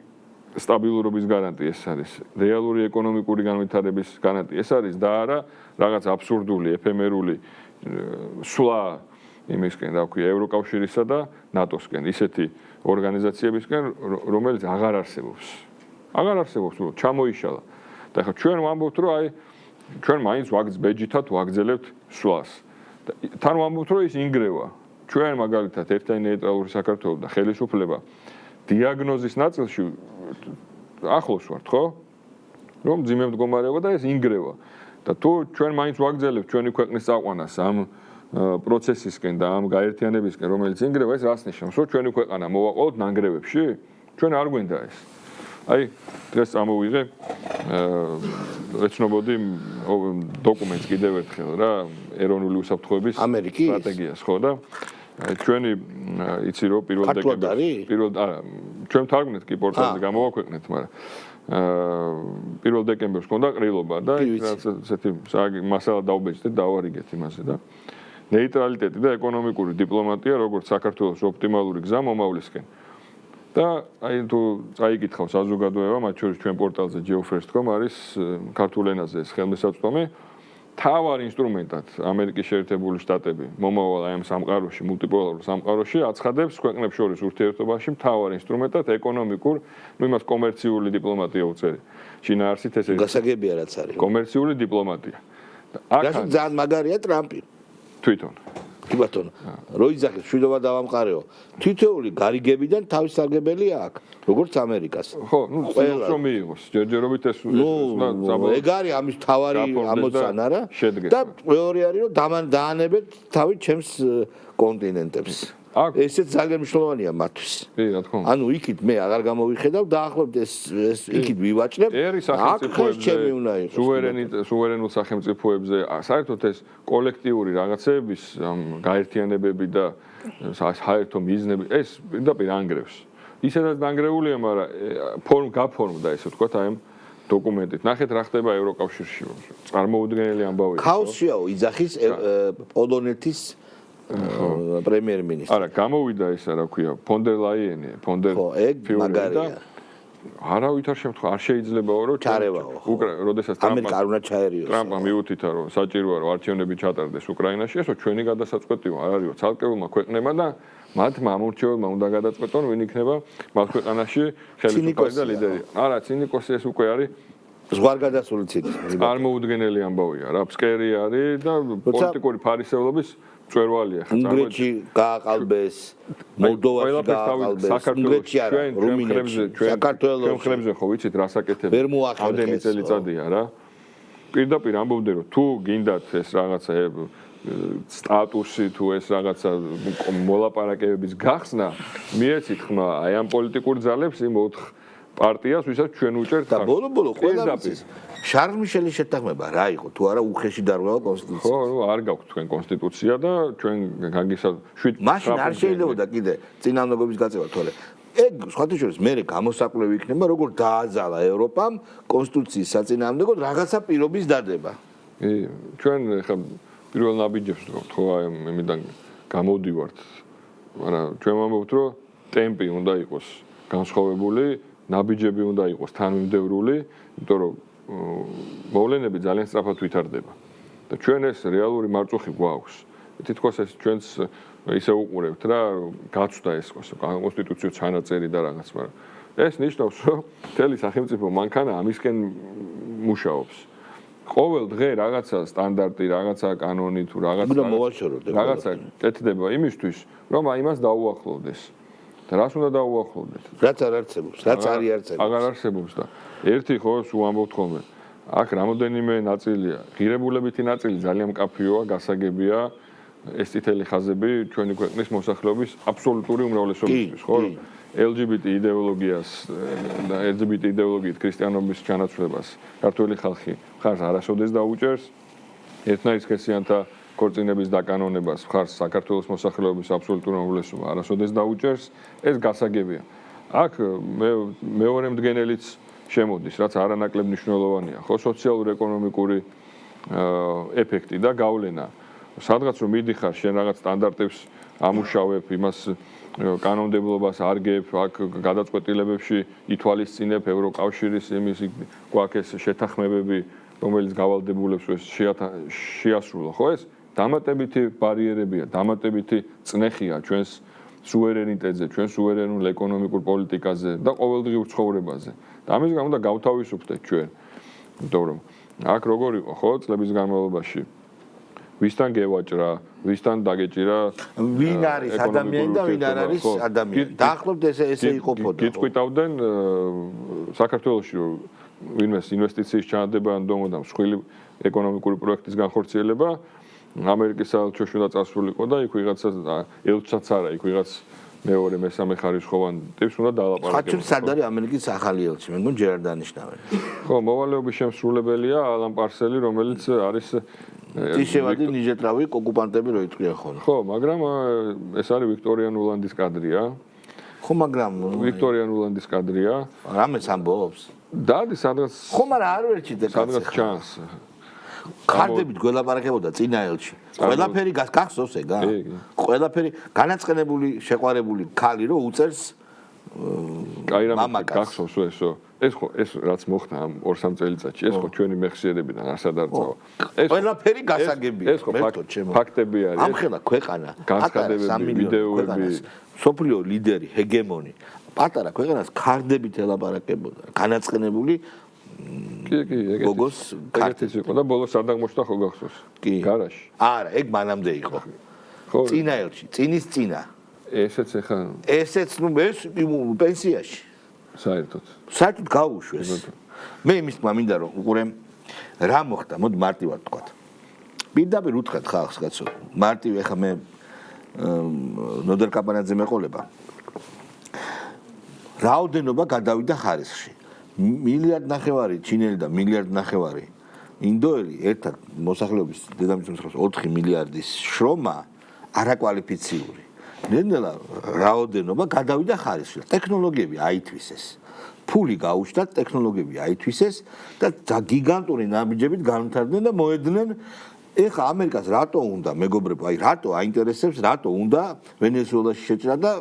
სტაბილურობის გარანტი ეს არის. რეალური ეკონომიკური განვითარების გარანტი ეს არის და არა რაღაც აბსურდული, ეფემერული სვლა იმისკენ, რა ვქვია, ევროკავშირისა და ნატოსკენ, ისეთი ორგანიზაციებისკენ, რომელიც აღარ არსებობს. აღარ არსებობს, ჩამოიშალა. და ხა ჩვენ ვამბობთ, რომ აი ჩვენ მაინც ბეჯითად ვაგრძელებთ სვლას. თან ვამბობთ, რომ ის ინგრევა. ჩვენ მაგალითად ერთიანი ნეიტრალური საქართველოს და ხელისუფლება დიაგნოზის ნაწილში ახლოს ვართ, ხო? რომ ძიმე მდგომარეობა და ეს ინგრევა. და თუ ჩვენ მაინც ვაგრძელებთ ჩვენი ქვეყნის წაყვანას ამ პროცესისკენ და ამ გაერთიანებისკენ, რომელიც ინგრევა, ეს რას ნიშნავს? რომ ჩვენი ქვეყანა მოვაყოლოთ ნანგრევებში? ჩვენ არ გვინდა ეს. აი, დღეს წამოვიღე ეცნობოდი დოკუმენტს კიდევ ერთხელ რა, ეროვნული უსაფრთხოების სტრატეგიას, ხო და ჩვენი იცი რომ პირველ არა, ჩვენ თარგმნით კი პორტალზე გამოვაქვეყნეთ, მაგრამ პირველ დეკემბერს ქონდა ყრილობა და ესეთი მასალა დაუბეჭდეთ, დავარიგეთ იმაზე და ნეიტრალიტეტი და ეკონომიკური დიპლომატია როგორც საქართველოს ოპტიმალური გზა მომავლისკენ. და აი თუ წაიკითხავ საზოგადოება, მათ შორის ჩვენ პორტალზე geofirst.com არის ქართულ ენაზე ეს ხელმისაწვდომი. თავარ ინსტრუმენტად ამერიკის შეერთებული შტატები მომავალ აი ამ სამყაროში, მულტიპოლარულ სამყაროში აცხადებს ქვეყნებს შორის ურთიერთობაში თავარ ინსტრუმენტად ეკონომიკურ, ну იმას კომერციული დიპლომატია უწერი. შინაარსით ეს გასაგებია რაც არის. კომერციული დიპლომატია. აქ ძალიან მაგარია ტრამპი. თვითონ. კი ბატონო. რო იძახეს შვიდობა დავამყარეო. თითოეული გარიგებიდან თავის სარგებელი აქვს, როგორც ამერიკას. ხო, ну ყველას რომ მიიღოს. ჯერჯერობით ეს ეგ არის ამის თავარი ამოცანა რა. და მეორე არის რომ დაანებეთ თავი ჩემს კონტინენტებს. ესეც ძალიან მნიშვნელოვანია მათთვის. კი, რა თქმა უნდა. ანუ იქით მე აღარ გამოვიხედავ და ახლობთ ეს იქით ვივაჭრებ. ერი სახელმწიფოებზე სუვერენულ სახელმწიფოებზე საერთოდ ეს კოლექტიური რაღაცების გაერთიანებები და საერთო მიზნები ეს პირდაპირ ანგრევს. ისედაც დანგრეულია, მაგრამ გაფორმდა ესე ვთქვათ აი ამ დოკუმენტით. ნახეთ რა ხდება ევროკავშირში. წარმოუდგენელი ამბავია. ქაოსიაო იძახის პოლონეთის პრემიერ-მინისტრი. არა, გამოვიდა ისა, რა ქვია, ფონდერ ლაიენი, ხო, ეგ მაგარია. არავით არ შემთხვევა, არ შეიძლებაო, რომ როდესაც ამერიკა არ უნდა ჩაერიოს. ტრამპმა მიუთითა, რომ საჭიროა, რომ არჩევნები ჩატარდეს უკრაინაში, ესო ჩვენი გადასაწყვეტიო არ არისო ცალკეულმა ქვეყნებმა და მათმა ამორჩეველმა უნდა გადაწყვეტონ, ვინ იქნება მათ ქვეყანაში ხელისუფლების და ლიდერი. არა, ცინიკოსი ეს უკვე არის ზღვარგადასული ცინიკოსი. წარმოუდგენელი ამბავია, რა ფსკერი არის და პოლიტიკური ფარისევლობის მწვერვალია ხა უნგრეთში გააყალბეს, მოლდოვაში გააყალბეს, უნგრეთში არა, რუმინეთში, საქართველოში. ჩვენ ხრებზე ხო ვიცით რა საკეთებია? ვერ მოახერხეს. ამდენი წელიწადია რა. პირდაპირ ამბობდნენ რომ თუ გინდათ ეს რაღაცა სტატუსი თუ ეს რაღაცა მოლაპარაკებების გახსნა, მიეცით ხმა აი ამ პოლიტიკურ ძალებს იმ 4 პარტიას, ვისაც ჩვენ უჭერთ და ბოლო-ბოლო ყველაფერს შარლ მიშელის შეთანხმება რა იყო თუ არა უხეში დარღვევა კონსტიტუცია. ხო, ნუ არ გაქვთ თქვენ კონსტიტუცია და ჩვენ გაგისაშვით მაშინ არ შეიძლებოდა კიდე წინააღმდეგობის გაწევა თორე ეგ სხვათა შორის მე გამოსაკვლევი იქნება როგორ დააძალა ევროპამ კონსტიტუციის საწინააღმდეგოდ რაღაცა პირობის დადება. კი, ჩვენ ხა პირველ ნაბიჯებს ვთქვით, ხო აი იმიდან გამოვდივართ. მაგრამ ჩვენ ვამბობთ რომ ტემპი უნდა იყოს განსხვავებული, ნაბიჯები უნდა იყოს თანმიმდევრული, იმიტომ რომ მოვლენები ძალიან სწრაფად ვითარდება და ჩვენ ეს რეალური მარწუხი გვაქვს. თითქოს ეს ჩვენს ისე უყურებთ რა, გაცვდა ეს კონსტიტუციური ჩანაწერი და რაღაც, მაგრამ ეს ნიშნავს, რომ მთელი სახელმწიფო მანქანა ამისკენ მუშაობს. ყოველ დღე რაღაცა სტანდარტი, რაღაცა კანონი თუ რაღაცა კეთდება იმისთვის, რომ აი მას დაუახლოვდეს. და რას უნდა დაუახლოვდეთ? რაც არ არსებობს, რაც არ არსებობს. აღარ არსებობს და ერთი ხო სულ ამბობთ ხოლმე. აქ რამოდენიმე ნაწილია, ღირებულებითი ნაწილი ძალიან მკაფიოა, გასაგებია ეს წითელი ხაზები ჩვენი ქვეყნის მოსახლეობის აბსოლუტური უმრავლესობისთვის, ხო? LGBT იდეოლოგიას და LGBT იდეოლოგიით ქრისტიანობის ჩანაცვლებას ქართული ხალხი ხარს არასოდეს დაუჭერს. ერთნაირსქესიანთა ქორწინების დაკანონებას ხარს საქართველოს მოსახლეობის აბსოლუტური უმრავლესობა არასოდეს დაუჭერს, ეს გასაგებია. აქ მეორე მდგენელიც შემოდის, რაც არანაკლებ მნიშვნელოვანია, ხო, სოციალურ-ეკონომიკური ეფექტი და გავლენა. სადღაც რომ მიდიხარ, შენ რაღაც სტანდარტებს ამუშავებ, იმას კანონმდებლობას არგებ, აქ გადაწყვეტილებებში ითვალისწინებ ევროკავშირის იმის გვაქვს შეთანხმებები, რომელიც გავალდებულებს ეს შეასრულო, ხო ეს დამატებითი ბარიერებია, დამატებითი წნეხია ჩვენს სუვერენიტეტზე, ჩვენ სუვერენულ ეკონომიკურ პოლიტიკაზე და ყოველდღიურ ცხოვრებაზე. და ამის გამო და გავთავისუფლდეთ ჩვენ. იმიტომ რომ აქ როგორ იყო, ხო, წლების განმავლობაში ვისთან გევაჭრა, ვისთან დაგეჭირა, ვინ არის ადამიანი და ვინ არ არის ადამიანი. დაახლოებით ესე იყოფოდა. გიწყვიტავდნენ საქართველოში რომ ვინმეს ინვესტიციის ჩადება ან დომოდა მსხვილი ეკონომიკური პროექტის განხორციელება ამერიკის საელჩოში უნდა წასულიყო და იქ ვიღაცა ელჩსაც არა, იქ ვიღაც მეორე მესამე ხარისხოვან ტიპს უნდა დალაპარაკებოდა. ხაჩური სად არის ამერიკის ახალი ელჩი? მე მგონი ჯერ არ დანიშნავენ. ხო, მოვალეობის შემსრულებელია ალან პარსელი, რომელიც არის ტიშევადი ნიჟეტრავი ოკუპანტები რო იტყვიან ხოლმე. ხო, მაგრამ ეს არის ვიქტორია ნულანდის კადრია. ხო, მაგრამ ვიქტორია ნულანდის კადრია. რამეც ამბობს? დადის სადღაც ხო, მაგრამ არ ვერჩით სადღაც ჩანს. ქარდებით გველაპარაკებოდა წინა ელჩი. ყველაფერი გახსოვს ეგა? ყველაფერი განაწყენებული, შეყვარებული ქალი რო უწერს აი რამე გახსოვს ესო. ეს ხო ეს რაც მოხდა ამ 2-3 წელიწადში, ეს ხო ჩვენი მეხსიერებიდან არსად არ წავა. ეს ყველაფერი გასაგებია. ეს ხო ფაქტები არის. ამხელა ქვეყანა, განცხადებები, ვიდეოები, სოფლიო ლიდერი, ჰეგემონი, პატარა ქვეყანას ქარდებით ელაპარაკებოდა. განაწყენებული კი, გოგოს კარტის იყო და ბოლოს არ დაგმოჩნდა ხო გახსოვს? გარაში. არა, ეგ მანამდე იყო. ხო. წინა ელჩი, წინის წინა. ესეც ახლა ესეც ეს პენსიაში. საერთოდ გაუშვეს. მე იმის თქმა მინდა რომ უყურე რა მოხდა, მოდი მარტივად თქვა. პირდაპირ უთხრათ ხალხს კაცო, მარტივი ახლა მე ნოდარ კაპანაძე მეყოლება. რაოდენობა გადავიდა ხარისხში. 1.5 მილიარდი ჩინელი და 1.5 მილიარდი ინდოელი ერთად მოსახლეობის დედამიწის 4 მილიარდის შრომა არაკვალიფიციური. ნელ-ნელა რაოდენობა გადავიდა ხარისხში. ტექნოლოგიები აითვისეს. ფული გაუჩნდათ, ტექნოლოგიები აითვისეს და გიგანტური ნაბიჯებით განვითარდნენ და მოედნენ ეხა ამერიკას რატო უნდა მეგობრებო, აი რატო აინტერესებს, რატო უნდა ვენესუელაში შეჭრა და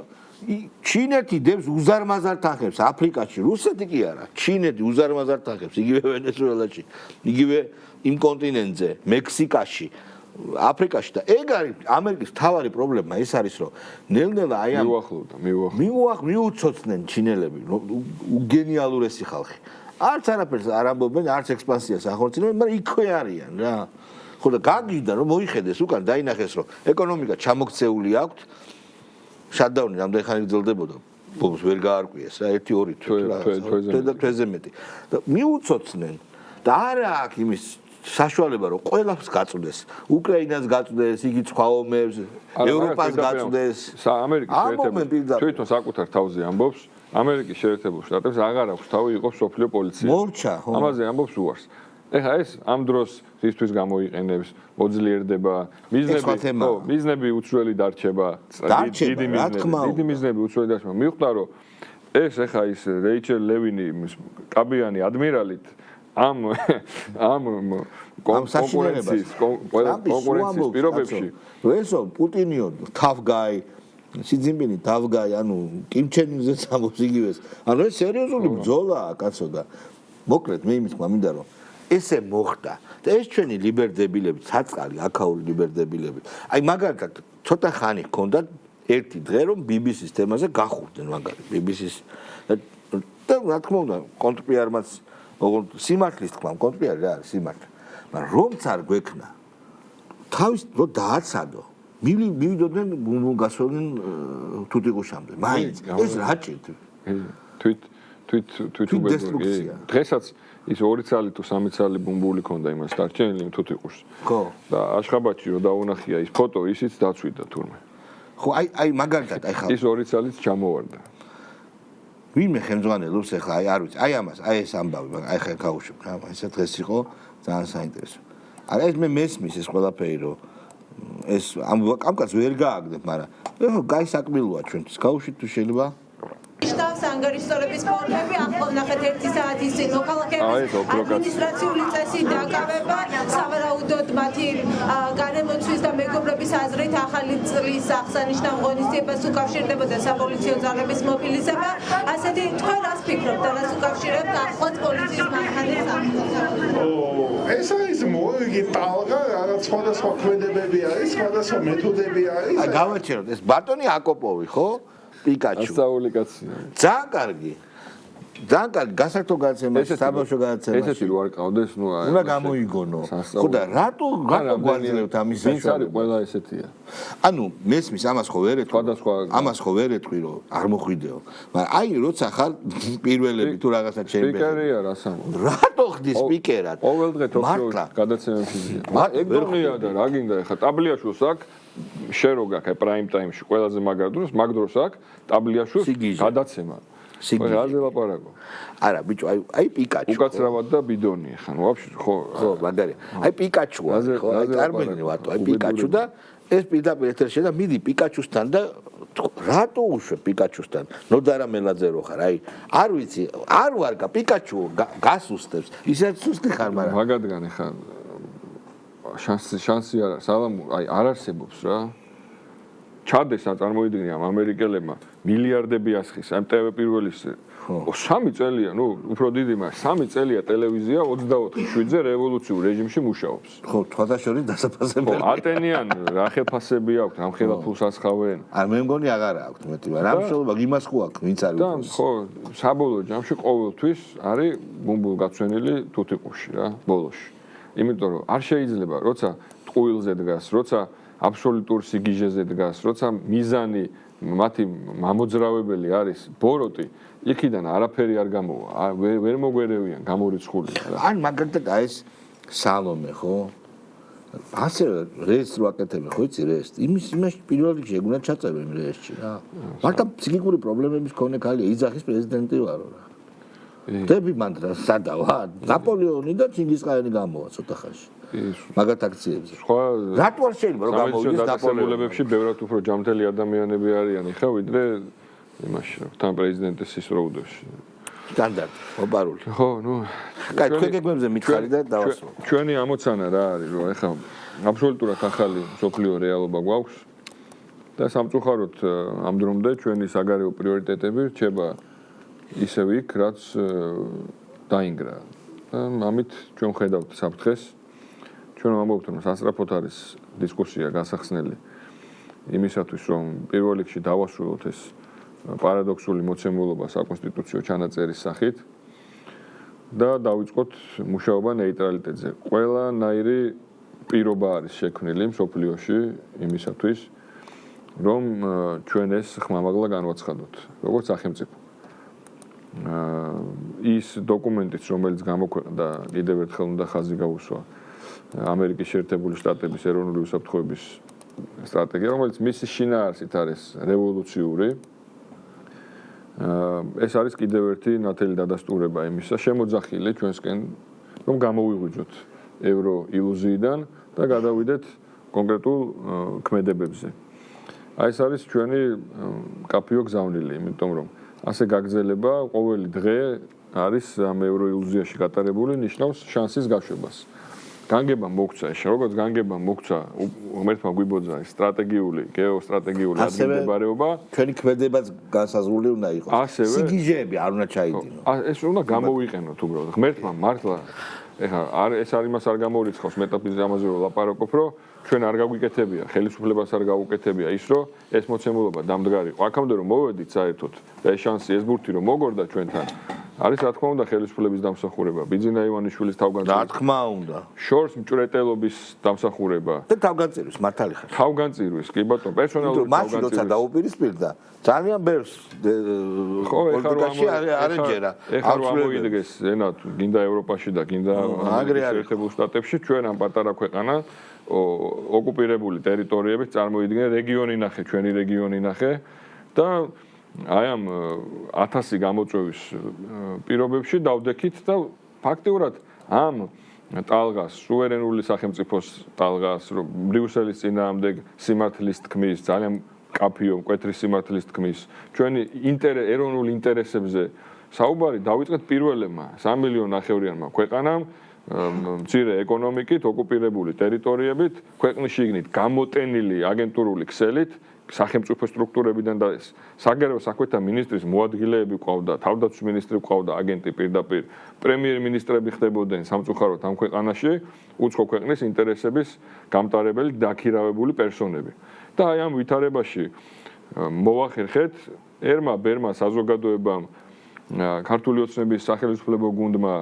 ჩინეთი დებს უზარმაზარ თანხებს აფრიკაში, რუსეთი კი არა, ჩინეთი უზარმაზარ თანხებს იგივე ვენესუელაში, იგივე იმ კონტინენტზე, მექსიკაში, აფრიკაში და ეგ არის ამერიკის მთავარი პრობლემა, ეს არის რომ ნელ-ნელა აი ამ მიუცოცდნენ ჩინელები, უგენიალურესი ხალხი. არც არაფერს არ ამბობენ, არც ექსპანსიას ახორციელებენ, მაგრამ იქვე არიან რა. ხო და გაგიჟდა რომ მოიხედეს უკან დაინახეს რომ ეკონომიკა ჩამოქცეული აქვს. შატდაუნი რამდენი ხანი გრძელდებოდა? ბოლოს ვერ გაარკვიეს რა, 1-2 თვეზე მეტი. და მიუცოცნენ და არა აქვს იმის საშუალება რომ ყველას გაწვდეს, უკრაინას გაწვდეს, იგი სხვა ომებს, ევროპას გაწვდეს. ამერიკის შეერთებული თვითონ საკუთარ თავზე ამბობს, ამერიკის შეერთებულ შტატებს აღარ აქვს თავი იყოს სოფლიო პოლიცია. მორჩა, ხო. ამაზე ამბობს უარს. ეხა ეს ამ დროს ისთვის გამოიყენებს, მოძლიერდება, მიზნები უცვლელი დარჩება, დიდი მიზნები უცვლელი დარჩება. მივხვდა რომ ეს ეხა ის რეიჩელ ლევინი კაბიანი ადმირალით ამ კონკურენციის პირობებში ესო პუტინიო tough guy სი ძინპინი tough guy ანუ კიმ ჩენ ინზეც ამბობს იგივეს ანუ ეს სერიოზული ბრძოლაა კაცო და მოკლედ მე იმის თქმა მინდა რომ ესე მოხდა და ეს ჩვენი ლიბერდებილები ცაწყალი აქაური ლიბერდებილები აი მაგალითად ცოტა ხანი ჰქონდათ ერთი დღე რომ BBC-ს თემაზე გახურდნენ მაგალითად BBC-ს და რა თქმა უნდა კონტრპიარმაც სიმართლის თქმა კონტრპიარი რა არის სიმართლე მაგრამ რომც არ გვექნა თავის რო დააცადო მივიდოდნენ გასვლიდნენ თუთიყუშამდე მაინც ეს რა ჭირთ თვით უბედურია დღესაც ის 2 წალი თუ 3 წალი ბუმბული ქონდა იმას დარჩენილი თუთიყუშს ხო და აშხაბადში რო დაუნახია ის ფოტო ისიც დაცვიდა თურმე ხო აი მაგალითად აი ხა ის 2 წალიც ჩამოვარდა ვინმე ხელმძღვანელობს ახლა აი არ ვიცი აი ამას აი ეს ამბავი აი ხა გავუშვებ რა ესა დღეს იყო ძალიან საინტერესო არა ეს მე მესმის ეს ყველაფერი რომ ეს ამ კაც ვერ გააგდებ მაგრამ ეხლა გაისაკმილოა ჩვენთვის გავუშვით თუ შეიძლება შტაბს ანგარიშსწორების ფორმები ახლა ნახეთ 1 საათის წინ მოქალაქეების ადმინისტრაციული წესი დაკავება სავარაუდოდ მათი განემოცვის და მეგობრების აზრით ახალი წლის აღსანიშნავ ღონისძიებას უკავშირდებოდა საპოლიციო ძალების მობილიზება ასეთი თქვენ რას ფიქრობთ და რას უკავშირებთ ახლაც პოლიციის მანქანებს ეს არის მოიგი ტალღა რაღაც სხვადასხვა ქმედებები არის სხვადასხვა მეთოდები არის აი გავაჩეროთ ეს ბატონი აკოპოვი ხო პიკაჩუ ასწაული კაცია ძალიან კარგი ძალიან კარგი გასართო გადაცემაში, საბავშვო გადაცემაში. ესეთი რო არ ყავდეს, ნუ აი. უნდა გამოიგონო. ხო და რატო გვაძლევთ ამის ვინც არის საშუალებას? ყველა ესეთია. ანუ მესმის ამას ხო ვერ ეთქვი. ამას ხო ვერ ეთქვი რომ არ მოხვიდეო. მაგრამ აი როცა ხარ პირველები თუ რაღაცა ჩემბერი. სპიკერია რასამო. რატო ხდის სპიკერად? ყოველდღე თოქ-შოუში გადაცემებში. ეგ გონია და რა გინდა ეხა ტაბლიაშვილს აქვს შენ რო გაქვს პრაიმ ტაიმში ყველაზე მაგარ დროს მაგ დროს აქვს ტაბლიაშვილს გადაცემა. სიგიჟე. რა ზელაპარაკო? არა, ბიჭო, აი პიკაჩუ. უკაცრავად და ბიდონი ხა, ნუ ვაფშე ხო. ხო, მაგარია. აი პიკაჩუა, ხო, აი წარმოგიდგენთ ვატო, აი პიკაჩუ და ეს პირდაპირ ეთერში და მიდი პიკაჩუსთან და რატო უშვე პიკაჩუსთან? ნოდარა მელაძე რო ხარ, აი არ ვიცი, არ ვარგა პიკაჩუ გასუსტებს. ისეთ სუსტი ხარ, მაგრამ მაგადგან ხა შანსი არა, აი არ არსებობს რა. ჩადეს ან წარმოიდგინე ამ ამერიკელებმა მილიარდები ასხის ამ TV პირველის 3 წელია, ნუ უფრო დიდი მაგრამ 3 წელია ტელევიზია 24/7-ზე რევოლუციურ რეჟიმში მუშაობს. ხო, თვალსაჩინო დასაფასებელი. ხო, ატენიან რა ხელფასები აქვს, ამ ხელა ფულს ასხავენ. არ მე მგონი აღარა აქვს მეტი, მაგრამ ამ შემთხვევაში იმას ხო აქვს, ვინც არის. და ხო, საბოლოო ჯამში ყოველთვის არის ბუმბულგაცვენილი თუთიყუში რა, ბოლოში. იმიტომ რომ არ შეიძლება, როცა ტყუილზე დგას, როცა აბსოლუტურ სიგიჟეზე დგას, როცა მიზანი მათი მამოძრავებელი არის ბოროტი, იქიდან არაფერი არ გამოვა, ვერ მოგვერევიან გამორიცხული. ან მაგალითად აი ეს სალომე ხო? ასე რესტ რო აკეთებენ, ხო იცი რესტ? იმაში პირველ რიგში ეგუნა ჩაწევენ რესტში რა. მარტო ფსიქიკური პრობლემების მქონე ქალია, იძახის პრეზიდენტი ვარო რა. დები მანდრა სადავა, ნაპოლეონი და ჩინგისხაენი გამოვა ცოტა ხანში. მაგათ აქციებზე. სხვა რატო არ შეიძლება რომ გამოვიდეს ნაპოლეონებში ბევრად უფრო ჯამთელი ადამიანები არიან ხა ვიდრე იმაში რა თან პრეზიდენტის სისროუდებში. სტანდარტი, ოპარული. ხო, ნუ კაი, თქვენ გეგმებზე მითხარი და დავასრულო. ჩვენი ამოცანა რა არის რომ ეხა აბსოლუტურად ახალი სოფლიო რეალობა გვაქვს და სამწუხაროდ ამ დრომდე ჩვენი საგარეო პრიორიტეტები რჩება ისევ იქ, რაც დაინგრა. და ამით ჩვენ ხედავთ საფრთხეს. ჩვენ ვამბობთ, რომ სასწრაფოდ არის დისკუსია გასახსნელი იმისათვის, რომ პირველ რიგში დავასრულოთ ეს პარადოქსული მოცემულობა საკონსტიტუციო ჩანაწერის სახით და დავიწყოთ მუშაობა ნეიტრალიტეტზე. ყველანაირი პირობა არის შექმნილი მსოფლიოში იმისათვის, რომ ჩვენ ეს ხმამაღლა განვაცხადოთ, როგორც სახელმწიფო. ის დოკუმენტიც, რომელიც გამოქვეყნდა, კიდევ ერთხელ უნდა ხაზი გაუსვა ამერიკის შეერთებული შტატების ეროვნული უსაფრთხოების სტრატეგია, რომელიც მისი შინაარსით არის რევოლუციური. ეს არის კიდევ ერთი ნათელი დადასტურება იმისა, შემოძახილი ჩვენსკენ, რომ გამოვიღვიძოთ ევრო ილუზიიდან და გადავიდეთ კონკრეტულ ქმედებებზე. აი ეს არის ჩვენი კაფეო გზავნილი, იმიტომ რომ ასე გაგრძელება ყოველი დღე არის ამ ევრო ილუზიაში გატარებული ნიშნავს შანსის გაშვებას. განგება მოგვცა, როგორც განგება მოგვცა ღმერთმა გვიბოძა სტრატეგიული, გეოსტრატეგიული ადგილმდებარეობა. ჩვენი ქმედებაც განსაზღვრული უნდა იყოს. სიგიჟეები არ უნდა ჩაიდინო. ეს უნდა გამოვიყენოთ უბრალოდ. ღმერთმა მართლა ეხა ეს არ იმას არ გამორიცხავს მეტაფიზიკაზე ამაზე რომ ლაპარაკობ, რომ ჩვენ არ გაგვიკეთებია, ხელისუფლებას არ გაუკეთებია ის, რომ ეს მოცემულობა დამდგარიყო. აქამდე რომ მოვედით საერთოდ და ეს შანსი, ეს ბურთი რომ მოგორდა ჩვენთან, არის რა თქმა უნდა ხელისუფლების დამსახურება, ბიძინა ივანიშვილის თავგანწირვის. რა თქმა უნდა. შორს მჭვრეტელობის დამსახურება. და თავგანწირვის მართალი ხარ. თავგანწირვის, კი ბატონო, პერსონალური თავგანწირვის. მაშინ როცა დაუპირისპირდა, ძალიან ბევრს პოლიტიკაში არეჯერა. ეხლა რომ ამოიდგეს ენა გინდა ევროპაში და გინდა შეერთებულ შტატებში, ჩვენ ამ პატარა ქვეყანა ოკუპირებული ტერიტორიებით წარმოიდგინე რეგიონი ნახე, ჩვენი რეგიონი ნახე და აი ამ 1000 გამოწვევის პირობებში დავდექით და ფაქტიურად ამ ტალღას, სუვერენული სახელმწიფოს ტალღას, ბრიუსელის წინააღმდეგ სიმართლის თქმის, ძალიან კაფეო, მკვეთრი სიმართლის თქმის, ჩვენი ეროვნულ ინტერესებზე საუბარი დავიწყეთ პირველებმა 3 მილიონი ნახევრიანმა ქვეყანამ მცირე ეკონომიკით, ოკუპირებული ტერიტორიებით, ქვეყნის შიგნით გამოტენილი აგენტურული ქსელით, სახელმწიფო სტრუქტურებიდან და საგარეო საქმეთა მინისტრის მოადგილეები ყავდა, თავდაცვის მინისტრი ყავდა, აგენტი პირდაპირ, პრემიერ-მინისტრები ხდებოდნენ სამწუხაროდ ამ ქვეყანაში, უცხო ქვეყნის ინტერესების გამტარებელი დაქირავებული პერსონები. და აი ამ ვითარებაში მოვახერხეთ ერმა-ბერმა საზოგადოებამ ქართული ოცნების სახელმწიფო გუნდმა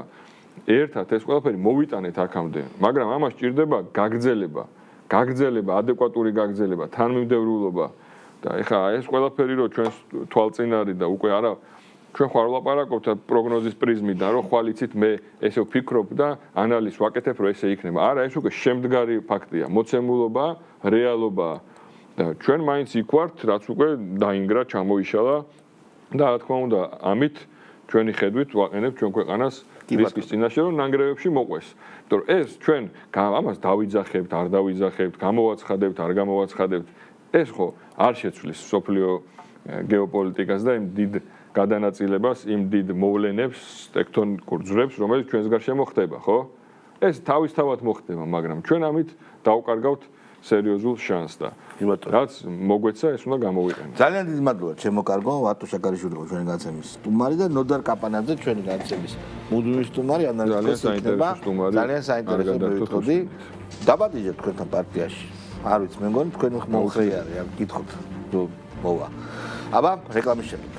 ერთად ეს ყველაფერი მოვიტანეთ აქამდე, მაგრამ ამას ჭირდება გაგრძელება, ადეკვატური გაგრძელება, თანმიმდევრულობა და ეხლა ეს ყველაფერი რო ჩვენს თვალწინ არის და უკვე არა ჩვენ ხარ ვლაპარაკობთ პროგნოზის პრიზმიდან, რომ ხვალ იცით მე ესე ვფიქრობ და ანალიზს ვაკეთებ, რომ ესე იქნება. არა, ეს უკვე შემდგარი ფაქტია, მოცემულობა, რეალობა და ჩვენ მაინც იქ ვართ, რაც უკვე დაინგრა, ჩამოიშალა და რა თქმა უნდა, ამით ჩვენი ხედვით ვაყენებთ ჩვენ ქვეყანას რისკის წინაშე, რომ ნანგრევებში მოყვეს. იმიტომ რომ ეს ჩვენ ამას დავიძახებთ, არ დავიძახებთ, გამოვაცხადებთ, არ გამოვაცხადებთ, ეს ხო არ შეცვლის სოფლიო გეოპოლიტიკას და იმ დიდ გადანაწილებას, იმ დიდ მოვლენებს, ტექტონიკურ ძვრებს, რომელიც ჩვენს გარშემო ხდება, ხო? ეს თავისთავად მოხდება, მაგრამ ჩვენ ამით დავკარგავთ სერიოზულ შანსს და რაც მოგვეცა, ეს უნდა გამოვიყენოთ. ძალიან დიდი მადლობა, ჩემო კარგო, ვატო შაკარიშვილი იყო ჩვენი განაცემის სტუმარი და ნოდარ კაპანაძე ჩვენი განაცემის მუდმივი სტუმარი, ანალიტიკოსი იქნება. ძალიან საინტერესო მეთოდი. დაბადიჟეთ თქვენთან პარტიაში. არ ვიცი, მე მგონი თქვენ მოხეარი, ამ კითხოთ, რომ მოვა. აბა, რეკლამის შემდეგ.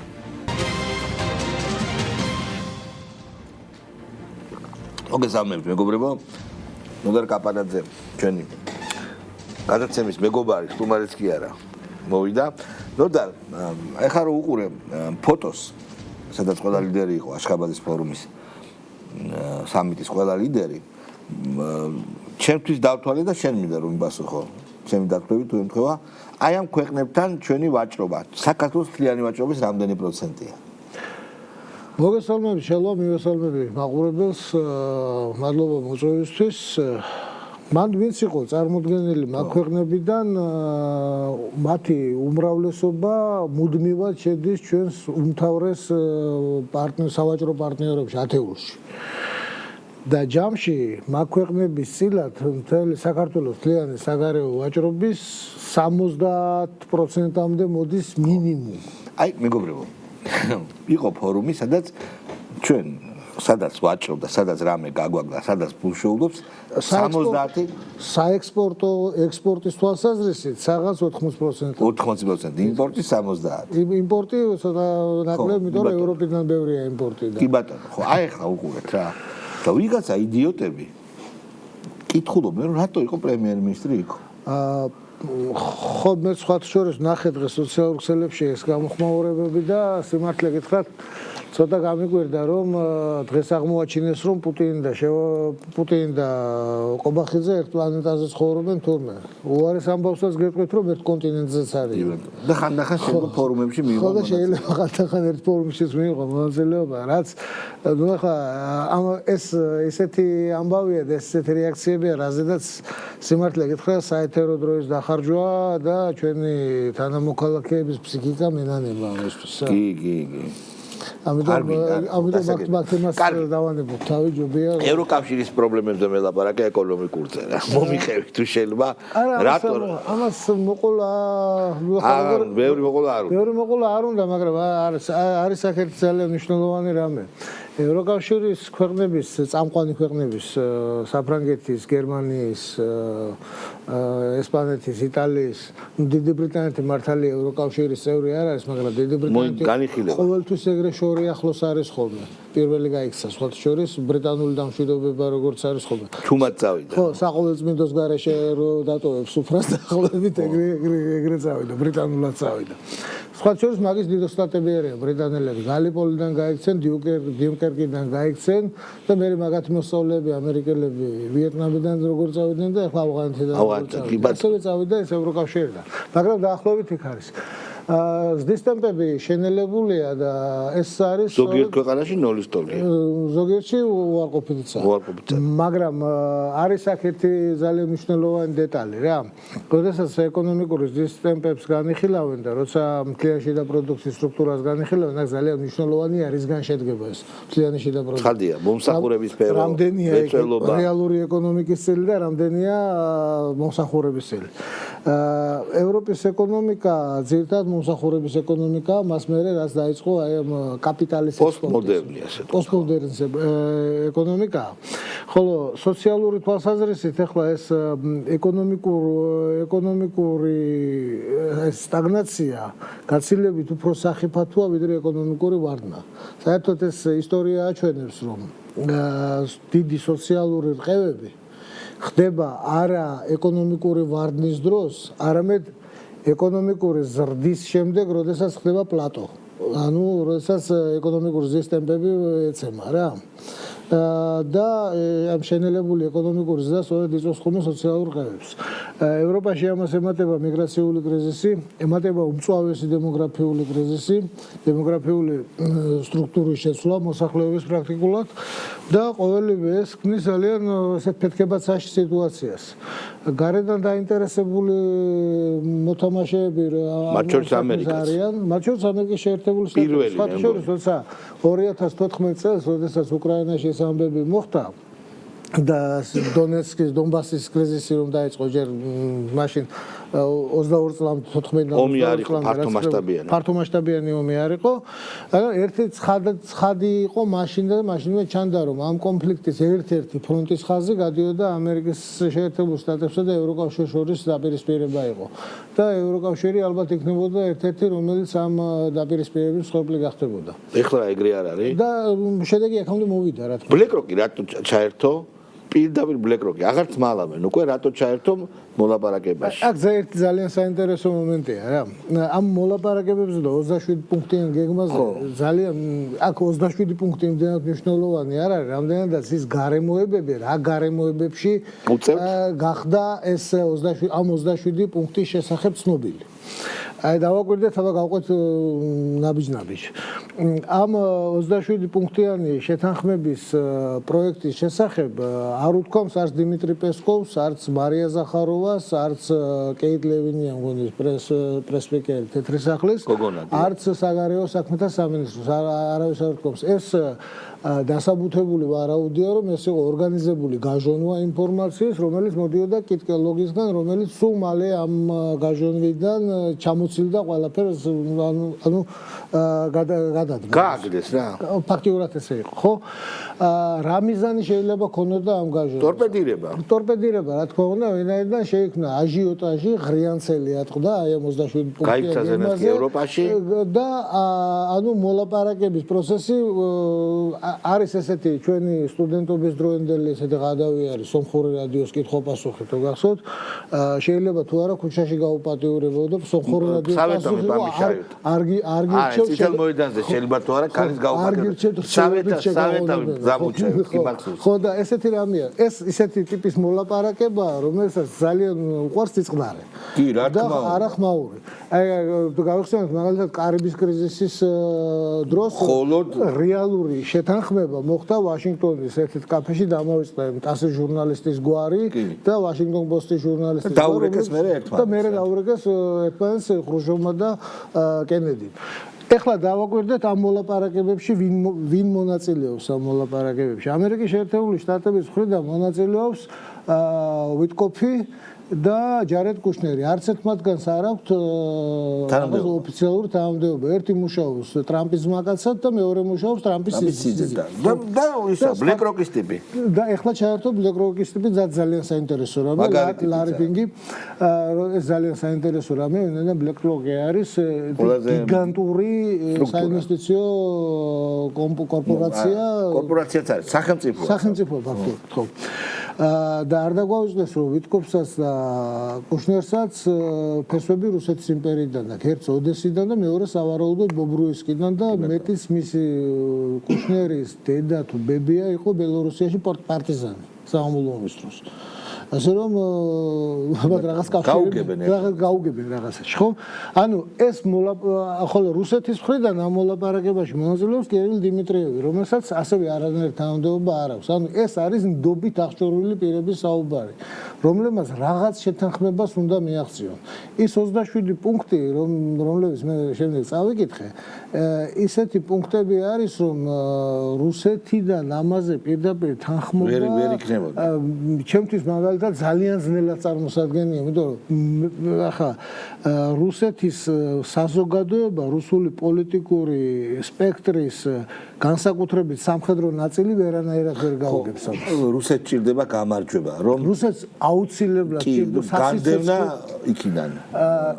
მოგესალმებით, მეგობრებო. ნოდარ კაპანაძე ჩვენი გადაცემის მეგობარი, სტუმარიც კი არა, მოვიდა. ნოდარ, ეხლა რო უყურე ფოტოს, სადაც ყველა ლიდერი იყო აშხაბადის ფორუმის სამიტის ყველა ლიდერი, ჩემთვის დავთვალე და შენ მინდა რომ იმპასუხო. ჩემი დათვლები თუ ემთხვევა, აი ამ ქვეყნებთან ჩვენი ვაჭრობა, საქართველოს მთლიანი ვაჭრობის რამდენი პროცენტია? მოგესალმებით, შელო, მივესალმები მაყურებელს, მადლობა მოწვევისთვის. მან ვინც იყო წარმოდგენილი მაგ ქვეყნებიდან, მათი უმრავლესობა მუდმივად შედის ჩვენს უმთავრეს სავაჭრო პარტნიორებში, ათეულში. და ჯამში მაგ ქვეყნების წილად მთელი საქართველოს მთლიანი საგარეო ვაჭრობის 70%-მდე მოდის მინიმუმ. აი, მეგობრებო, იყო ფორუმი, სადაც ვაჭრობდა, სადაც რამე გაგვაგდა, სადაც ფულშოულობს 70 საექსპორტო ექსპორტის თვალსაზრისით რაღაც 80%. 80%, იმპორტი 70. იმპორტი ცოტა ნაკლები, იმიტომ რომ ევროპიდან ბევრია იმპორტი და. კი ბატონო, ხო, აი ახლა უყურეთ რა. და ვიღაცა იდიოტები კითხულობენ, რომ რატო იყო პრემიერ-მინისტრი იქ? ხო, მე სხვათა შორის ნახე დღეს სოციალურ ქსელებში ეს გამოხმაურებები და სიმართლე გითხრათ, ცოტა გამიგვირდა, რომ დღეს აღმოაჩინეს, რომ პუტინი და ყობახიძე ერთ პლანეტაზე ცხოვრობენ თურმე. უარეს ამბავსაც გეტყვით, რომ ერთ კონტინენტზეც არის. და ხანდახან შეიძლება ფორუმებში მიიღო. ხო და შეიძლება ხანდახან ერთ ფორუმშიც მიიღო მონაწილეობა, რაც ნუ ახლა ეს ესეთი ამბავია და ესეთი რეაქციებია, რაზედაც სიმართლე გითხრათ, საეთერო დროის დახარჯვა და ჩვენი თანამოქალაქეების ფსიქიკა მენანება ამისთვის. კი. ამიტომ მაგ-თემას დავანებოთ თავი ჯობია. ევროკავშირის პრობლემებზე მელაპარაკე ეკონომიკურზე რა. მომიყევი თუ შეიძლება. რატო? ამას მოყოლა ბევრი მოყოლა არ უნდა, მაგრამ არის აქეთ ძალიან მნიშვნელოვანი რამე. ევროკავშირის ქვეყნების, წამყვანი ქვეყნების, საფრანგეთის, გერმანიის, ესპანეთის, იტალიის, დიდი ბრიტანეთი მართალია ევროკავშირის წევრი არ არის, მაგრამ დიდი ბრიტანეთი ყოველთვის ეგრე შორი ახლოს არის ხოლმე. პირველი გაიქცა, სხვათა შორის ბრიტანული დამშვიდობება როგორც არის ხოლმე. თუმაც წავიდა. ხო, საყოველწმინდოს გარეშე რო დატოვებს უფრას დაახლოებით ეგრე წავიდა, ბრიტანულად წავიდა. სხვათა შორის მაგის დიდ ოსტატები არიან ბრიტანელები, გალიპოლიდან გაიქცენ, დიუნკერკიდან გაიქცენ და მე მაგათი მოსწავლეები ამერიკელები ვიეტნამიდან როგორ წავიდნენ და ახლა ავღანეთიდან ასევე წავიდა ეს ევროკავშირიდან. მაგრამ დაახლოებით იქ არის. ზრდის ტემპები შენელებულია და ეს არის ზოგიერთ ქვეყანაში 0-ის ტოლია. ზოგიერთში უარყოფითია. მაგრამ არის აქეთი ძალიან მნიშვნელოვანი დეტალი რა. როდესაც ეკონომიკური ზრდის ტემპებს განიხილავენ და როცა მთლიანი შიდა პროდუქტის სტრუქტურას განიხილავენ, აქ ძალიან მნიშვნელოვანია რისგან შედგება ეს მთლიანი შიდა პროდუქტი. ხალდია, მომსახურების სფერო, მრეწველობა, რეალური ეკონომიკის წილი და რამდენია მომსახურების წილი. ევროპის ეკონომიკა ძირითადად მომსახურების ეკონომიკა, მას მერე რაც დაიწყო აი ამ კაპიტალის პოსტმოდერნი ასე თქვა. პოსტმოდერნის ეკონომიკა. ხოლო სოციალური თვალსაზრისით ახლა ეს ეკონომიკური სტაგნაცია გაცილებით უფრო სახიფათოა ვიდრე ეკონომიკური ვარდნა. საერთოდ ეს ისტორია აჩვენებს, რომ დიდი სოციალური რყევები ხდება არა ეკონომიკური ვარდნის დროს, არამედ ეკონომიკური ზრდის შემდეგ, როდესაც ხდება პლატო. ანუ როდესაც ეკონომიკური ზრდის ტემპები ეცემა რა. და ამ შენელებული ეკონომიკური ზრდა სწორედ იწვევს ხოლმე სოციალურ რყევებს. ევროპაში ამას ემატება მიგრაციული კრიზისი, ემატება უმწვავესი დემოგრაფიული კრიზისი, დემოგრაფიული სტრუქტურის შეცვლა მოსახლეობის პრაქტიკულად და ყოველივე ეს ქმნის ძალიან ესეთ ფეთქებაცაში სიტუაციას. გარედან დაინტერესებული მოთამაშეები მათ შორის ამერიკაც არიან, მათ შორის ამერიკის შეერთებული შტატები. სხვა შორის, როცა 2014 წელს, როდესაც უკრაინაში ეს ამბები მოხდა და დონეცკის, დონბასის კრიზისი რომ დაიწყო ჯერ მაშინ 22 წლამდე 14 ომი არ იყო ფართომასშტაბიანი ომი არ იყო. ერთი ცხადი იყო მაშინ და მაშინვე ჩანდა რომ ამ კონფლიქტის ერთ-ერთი ფრონტის ხაზი გადიოდა ამერიკის შეერთებულ შტატებსა და ევროკავშირის შორის დაპირისპირება იყო. და ევროკავშირი ალბათ იქნებოდა ერთ-ერთი რომელიც ამ დაპირისპირების მსხვერპლი გახდებოდა. ეხლა ეგრე არ არის? და შედეგი აქამდე მოვიდა რა თქმა უნდა. BlackRock რატო ჩაერთო? პირდაპირ BlackRock აღარც მალავენ, უკვე რატო ჩაერთო მოლაპარაკებაში? აქ ერთი ძალიან საინტერესო მომენტია რა. ამ მოლაპარაკებებზე და 27 პუნქტიან გეგმაზე ძალიან აქ 27 პუნქტი იმდენად მნიშვნელოვანი არ არის, რამდენადაც ის გარემოებები, რა გარემოებებში გახდა ეს 27 პუნქტის შესახებ ცნობილი. აი დავაკვირდეთ, აბა გავყვეთ ნაბიჯ-ნაბიჯ. ამ 27 პუნქტიანი შეთანხმების პროექტის შესახებ არ უთქვამს არც დიმიტრი პესკოვს, არც მარია ზახაროვას, არც კეიტ ლევინია, მგონი პრესპიკერი თეთრი სახლის, არც საგარეო საქმეთა სამინისტროს არავის არ უთქვამს. ეს დასაბუთებული ვარაუდია, რომ ეს იყო ორგანიზებული გაჟონვა ინფორმაციის, რომელიც მოდიოდა კიტკელოგისგან, რომელიც სულ მალე ამ გაჟონვიდან ჩამოცილდა ყველაფერს, ანუ გადადგა. გააგდეს რა. ფაქტიურად ესე იყო, ხო? რა მიზანი შეიძლება ქონოდა ამ გაჟონვას? ტორპედირება, რა თქმა უნდა, ვინაიდან შეიქმნა აჟიოტაჟი, ღრიანცელი ატყდა აი ამ 27 პუნქტზე ევროპაში და ანუ მოლაპარაკების პროცესი არის ესეთი ჩვენი სტუდენტობის დროინდელი ესეთი გადავი არის სომხური რადიოს კითხვა-პასუხი თუ გახსოვთ შეიძლება თუ არა ქუჩაში გაუპატიურებოდა სომხური რადიოს პასუხი არ გირჩევ წითელ მოედანზე შეიძლება თუ არა ქალის გაუპატიურებოდა საветавი ზამუჩევი კიბაცოს ხო და ესეთი რამეა ეს ისეთი ტიპის მოლაპარაკება რომელსაც ძალიან უყვარს ციწყნარე კი რა თქმა უნდა და არახმაური აი გავიხსენოთ მაგალითად კარიბის კრიზისის დროს რეალური შეთანხმება მოხდა ვაშინგტონის ერთ-ერთ კაფეში დამავიწყდა ტასის ჟურნალისტის გვარი და ვაშინგტონ პოსტის ჟურნალისტის გვარი დაურეკეს მერე ერთმანეთს და მერე დაურეკეს ერთმანეთს ხრუშოვმა და კენედიმ ეხლა დავაკვირდეთ ამ მოლაპარაკებებში ვინ მონაწილეობს ამ მოლაპარაკებებში ამერიკის შეერთებული შტატების მხრიდან მონაწილეობს ვიტკოფი და ჯარედ კუშნერი არც ერთ მათგანს არ აქვთ ოფიციალური თანამდებობა ერთი მუშაობს ტრამპის მაკაცად და მეორე მუშაობს ტრამპის სისხლდან და ისა BlackRock-ის ტიპი და ეხლა ჩაერთო BlackRock-ის ტიპი ძალიან საინტერესო რამე ლარი ფინგი ეს ძალიან საინტერესო რამე და BlackRock-ი არის გიგანტური საინვესტიციო კორპორაციაც არის სახელმწიფო ფაქტობრივად ხო და არ დაგვაუწყდეს რომ ვიტკოფსაც და კუშნერსაც ფესვები რუსეთის იმპერიიდან და ერთ ოდესიდან და მეორე სავარაუდოდ ბობრუისკიდან და მეტიც მისი კუშნერის დედა თუ ბებია იყო ბელორუსიაში პარტიზანი საამულო ომის დროს ასე რომ რაღაც გაუგებენ რაღაცაში ხო ანუ ეს ხოლო რუსეთის მხრიდან ამ მოლაპარაკებაში მონაწილეობს კირილ დიმიტრიევი რომელსაც ასევე არანაირი თანამდებობა არ აქვს ანუ ეს არის ნდობით აღჭურვილი პირების საუბარი რომლებმაც რაღაც შეთანხმებას უნდა მიაღწიონ. ის 27 პუნქტი, რომლებიც მე შემდეგ წავიკითხე, ისეთი პუნქტები არის, რომ რუსეთიდან ამაზე პირდაპირ თანხმობა ვერ იქნებოდა. ჩემთვის მაგალითად ძალიან ძნელად წარმოსადგენია, იმიტომ რომ ახლა რუსეთის საზოგადოება, რუსული პოლიტიკური სპექტრის განსაკუთრებით სამხედრო ნაწილი ვერანაირად ვერ გაუგებს ამას. რუსეთს ჭირდება გამარჯვება, რომ რუსეთს აუცილებლად ჭირდება განდევნა იქიდან.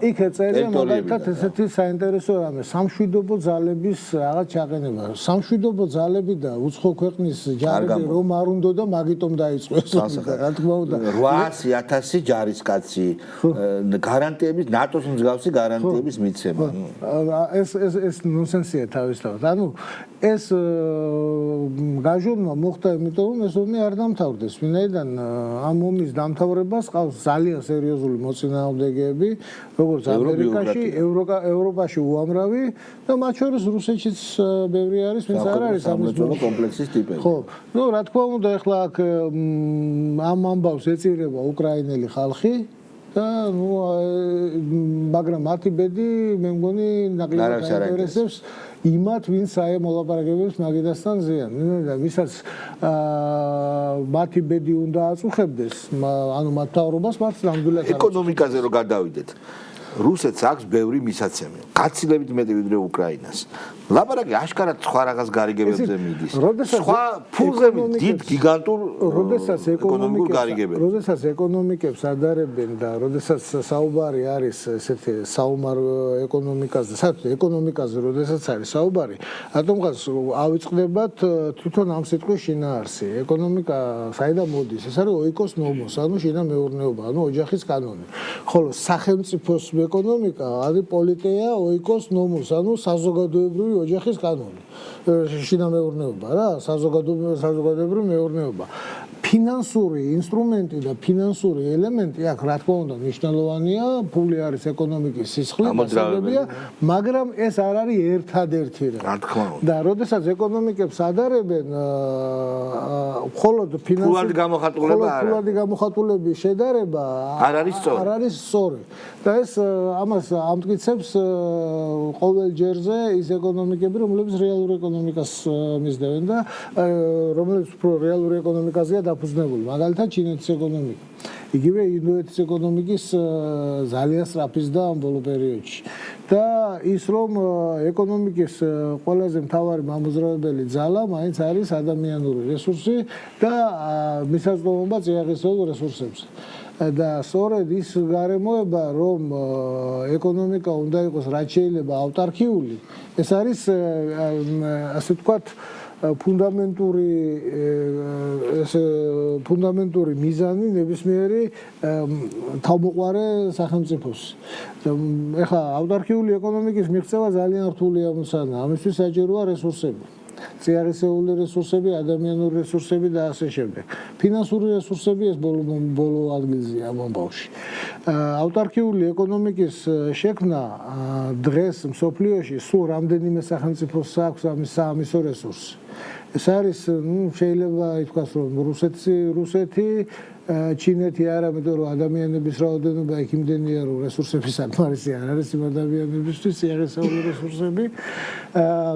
იქ ეწერია მაგალითად ესეთი საინტერესო რამე, სამშვიდობო ძალების რაღაც ჩაყენება. სამშვიდობო ძალები და უცხო ქვეყნის ჯარები რომ არ უნდა და მაგიტომ დაიწყო ეს რა თქმა უნდა 800,000 ჯარისკაცი გარანტიების ნატოს მსგავსი გარანტიების მიცემა. ეს ნონსენსია თავისთავად. ანუ ეს გაჟონვა მოხდა იმიტომ რომ ეს ომი არ დამთავრდეს. ვინაიდან ამ ომის დამთავრებას ყავს ძალიან სერიოზული მოწინააღმდეგეები, როგორც ამერიკაში, ევროპაში უამრავი და მათ შორის რუსეთშიც ბევრი არის, ვინც არ არის ამის კომპლექსის ტიპები. ხო, ნუ რა თქმა უნდა, ახლა აქ ამ ამბავს ეწირება უკრაინელი ხალხი და ნუ მაგრამ მათი ბედი მე მგონი ნაკლებად აინტერესებს იმათ, ვინც აი მოლაპარაკებებს მაგიდასთან ზიან. ვისაც მათი ბედი უნდა აწუხებდეს, ანუ მათ თავრობას მათ ნამდვილად ეკონომიკაზე რო გადავიდეთ. რუსეთს აქვს ბევრი მისაცემი. გაცილებით მეტი ვიდრე უკრაინას. ლაპარაკი აშკარად სხვა რაღაც გარიგებებზე მიდის. სხვა ფულზე დიდ გიგანტურ ეკონომიკურ გარიგებებზე. როდესაც ეკონომიკებს ადარებენ და როდესაც საუბარი არის ესეთი საომარ ეკონომიკაზე, საერთოდ ეკონომიკაზე როდესაც არის საუბარი, რატომღაც ავიწყდებათ თვითონ ამ სიტყვის შინაარსი. ეკონომიკა საიდან მოდის? ეს არის ოიკოს ნომოს, ანუ შინამეურნეობა, ანუ ოჯახის კანონი. ხოლო სახელმწიფოს ეკონომიკა არის პოლიტეა ოიკოს ნომოს, ანუ საზოგადოებრივი ოჯახის კანონი. შინამეურნეობა რა, საზოგადოებრივი მეურნეობა. ფინანსური ინსტრუმენტი და ფინანსური ელემენტი აქ რა თქმა უნდა მნიშვნელოვანია, ფული არის ეკონომიკის სისხლი, მასშტაბებია, მაგრამ ეს არ არის ერთადერთი რა თქმა უნდა. და როდესაც ეკონომიკებს ადარებენ მხოლოდ ფულად გამოხატულების შედარება არ არის სწორი. და ეს ამას ამტკიცებს ყოველ ჯერზე ის ეკონომიკები, რომლებიც რეალურ ეკონომიკას მისდევენ და რომლებიც უფრო რეალურ ეკონომიკაზეა დაფუძნებული, მაგალითად ჩინეთის ეკონომიკა. იგივე ინდოეთის ეკონომიკის ძალიან სწრაფის და ამ ბოლო პერიოდში. და ის რომ ეკონომიკის ყველაზე მთავარი მამოძრავებელი ძალა მაინც არის ადამიანური რესურსი და მისაწვდომობა წიაღისეულ რესურსებზე. და სწორედ ის გარემოება, რომ ეკონომიკა უნდა იყოს რაც შეიძლება ავტარქიული, ეს არის ასე ვთქვათ ფუნდამენტური მიზანი ნებისმიერი თავმოყარე სახელმწიფოს. ეხლა ავტარქიული ეკონომიკის მიღწევა ძალიან რთულია ამისანა. ამისთვის საჭიროა რესურსები. წიაღისეული რესურსები, ადამიანური რესურსები და ასე შემდეგ. ფინანსური რესურსები ეს ბოლო ადგილზეა ამ ამბავში. ავტარქიული ეკონომიკის შექმნა დღეს მსოფლიოში სულ რამდენიმე სახელმწიფოს აქვს ამისო რესურსი. ეს არის, შეიძლება ითქვას, რომ რუსეთი, ჩინეთი არა, იმიტომ რომ ადამიანების რაოდენობა იქ იმდენია, რომ რესურსების საკმარისი არ არის იმ ადამიანებისთვის, წიაღისეული რესურსები.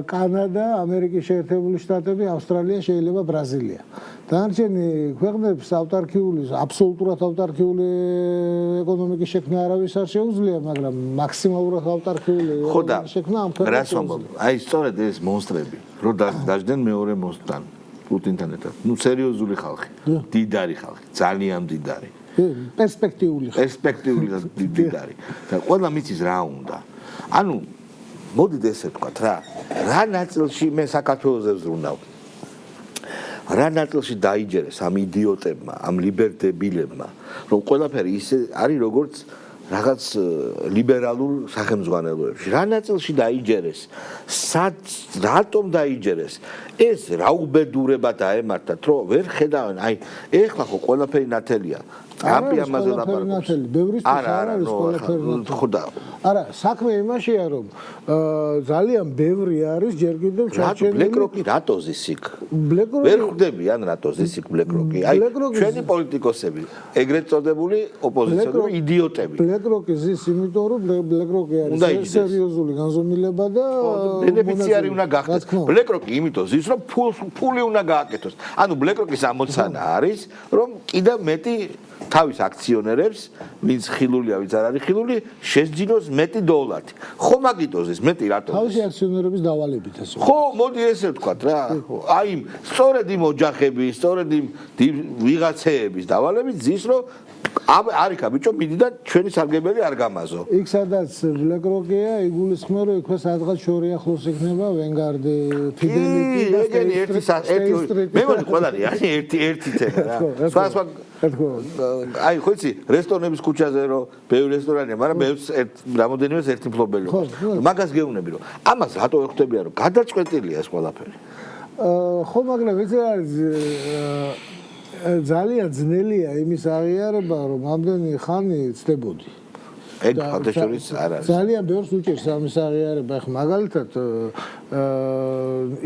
კანადა, ამერიკის შეერთებული შტატები, ავსტრალია, შეიძლება ბრაზილია. დანარჩენი ქვეყნებს აბსოლუტურად ავტარქიული ეკონომიკის შექმნა არავის არ შეუძლია, მაგრამ მაქსიმალურად ავტარქიული შექმნა ამ ქვეყნებს შეუძლია. აი სწორედ ეს მონსტრები, რომ დაждენ მეორე მონსტრთან, პუტინთან ერთად. სერიოზული ხალხი, დიდარი ხალხი, ძალიან დიდარი. პერსპექტიული და დიდარი. და ყველა მიცის რა უნდა. ანუ მოდით ესე ვთქვათ რა ნაწილში მე საქართველოზე ვზრუნავ. რა ნაწილში დაიჯერეს ამ იდიოტებმა, ამ ლიბერდებილებმა, რომ ყველაფერი ისე არის როგორც რაღაც ლიბერალურ სახელმძღვანელოებში. რა ნაწილში დაიჯერეს? რატომ დაიჯერეს? ეს რა უბედურება დაემართათ, რომ ვერ ხედავენ. აი, ეხლა ხო ყველაფერი ნათელია. ტრამპი ამაზე ლაპარაკობს. ბევრისთვის არ არის ყველაფერი ნათელი. ხო და არა, საქმე იმაშია, რომ ძალიან ბევრი არის ჯერ კიდევ ჩარჩენილი. BlackRock-ი რატო ზის იქ? ვერ ხვდები ან რატო ზის იქ BlackRock-ი? აი, ჩვენი პოლიტიკოსები, ეგრეთ წოდებული ოპოზიციონერი იდიოტები. BlackRock-ი ზის იმიტომ, რომ BlackRock-ი არის სერიოზული განზომილება და ბენეფიციარი უნდა გახდეს. BlackRock-ი იმიტომ ზის, რომ ფული უნდა გააკეთოს. ანუ BlackRock-ის ამოცანა არის, რომ კიდევ მეტი თავის აქციონერებს, ვინც ხილულია, ვინც არ არის ხილული, შეძინოს მეტი $. ხო მაგიტოზის მეტი რატო? თავისი აქციონერების დავალებით ასე. ხო, მოდი ესე ვთქვათ რა. აი, სწორედ იმ ოჯახების, სწორედ იმ ვიღაცეების დავალებით ზის, რომ არიქა ბიჭო, მიდი და ჩვენი სარგებელი არ გამაზო. იქ სადაც BlackRock-ია, იგულისხმება, რომ იქ სადღაც შორი ახლოს იქნება Vanguard, Fidelity და ერთი მე მგონი ყველანი არის ერთი თემა რა. სხვა აი ხო იცი, რესტორნების ქუჩაზე რომ ბევრი რესტორანია, მაგრამ რამოდენიმე ერთი მფლობელი. მაგას გეუბნები რომ ამას რატო ეხტებიან რომ გადაწყვეტილია ეს ყველაფერი. ხო, მაგრამ ეს არის ძალიან ძნელია იმის აღიარება, რომ ამდენი ხანი ცდებოდი. ეგ ფაქტობრივად არ არის. ძალიან ბევრს უჭირს ამის აღიარება. ახლა მაგალითად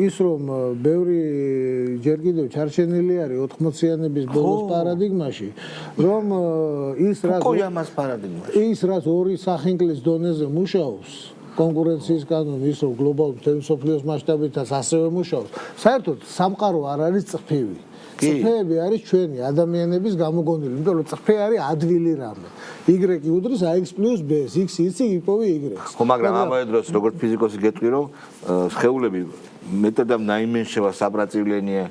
ის რომ ბევრი ჯერ კიდევ ჩარჩენილი არის 80-იანების ბოლოს პარადიგმაში, რომ ის რაც ორი სახინკლის დონეზე მუშაობს კონკურენციის კანონი ის რომ გლობალურ მსოფლიოს მასშტაბითაც ასევე მუშაობს. საერთოდ სამყარო არ არის წრფივი. წრფეები არის ჩვენი ადამიანების გამოგონილი, იმიტომ რომ წრფე არის ადვილი რამე. Y უდრის AX + B-ს, X იცი იპოვე Y-ს. ხო, მაგრამ ამავე დროს როგორც ფიზიკოსი გეტყვი რომ სხეულები მეტად და ნაიმენშევა საბრაწივლენია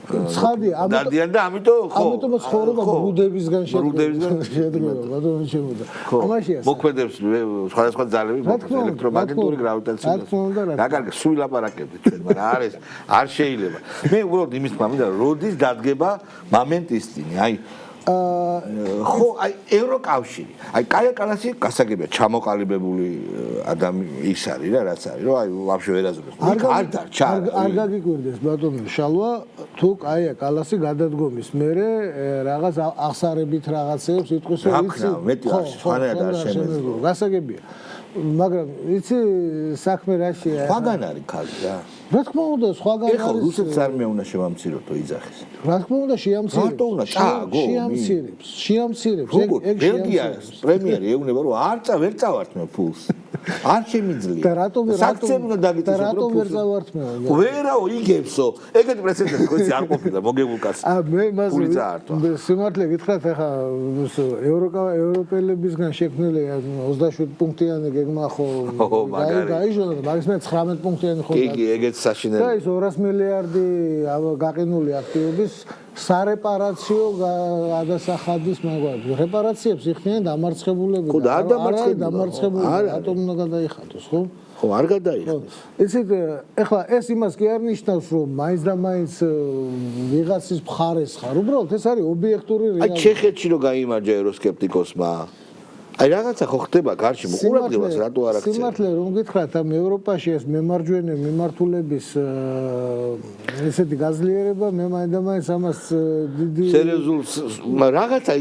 ცხადია, დადიან და ამიტომ ხო. ამიტომ ცხოვრება ბრუდებისგან შედგება, ბატონო შემოდა. ამაშია. მოქმედებს სხვადასხვა ძალები, ელექტრომაგნიტური, გრავიტაციული. რა კარგი, სულ ლაპარაკებთ ჩვენ, მაგრამ არ შეიძლება. მე უბრალოდ იმის თქმა მინდა, როდის დადგება მომენტისტინი, აი ხო, აი ევროკავშირი. აი კაია კალასი გასაგებია, ჩამოყალიბებული ის არის რა, რაც არის, რომ აი ვაფშე ვერაზობებს. არ დარჩა. არ გაგიკვირდეს ბატონო შალვა, თუ კაია კალასი გადადგომის მერე რაღაც აღსარებით რაღაცებს იტყვის, რომ იცი. მეტი არ სხვანაირად არ შემეძლო. გასაგებია. მაგრამ იცი საქმე რაშია? სხვაგან არის ხალხი რა. რა თქმა უნდა, სხვაგან არის. ეხლა რუსეთს არმია უნდა შევამციროთო იძახის. რა თქმა უნდა, შეამცირებს. რატო უნდა ჩააგო? შეამცირებს. ეგ ბელგიის პრემიერი ეუბნება რომ ვერ წავართ მე ფულს. არ შემიძლია. და რატომ საქციები უნდა დაგიწესო რომ რატომ ვერ წავართ მე? ვერაო იგებსო. ეგეთი პრეცედენტი ხოცი არ ყოფილა მოგებულ კაცს. მე მასე სიმართლე გითხრათ ახლა ევროპელებისგან შექმნილი 27 პუნქტიანი გეგმა ხო გაიჟონა, მაგის მე 19 პუნქტიანი ხო. კი, ეგეც საშინელი. და ის 200 მილიარდი გაყინული აქტივების სარეპარაციო გადასახადის მაგვარი. რეპარაციებს იხდიან დამარცხებულები. ხო, და არ დამარცხებული. რატომ უნდა გადაიხადოს, ხო? ხო, არ გადაიხადოს. იცით, ეხლა ეს იმას კი არ ნიშნავს, რომ მაინც და მაინც ვიღაცის მხარეს ხარ. უბრალოდ ეს არის ობიექტური რეალობა. აი ჩეხეთში რო გაიმარჯვა ევროსკეპტიკოსმა. აი რაღაცა ხო ხდება გარში, ყურადღებას რატო არ აქცევს? სიმართლე რომ გითხრათ, ამ ევროპაში ეს მემარჯვენე მიმართულების ესეთი გაძლიერება, მე მაინც ამას დიდი სერიოზულ რაღაცა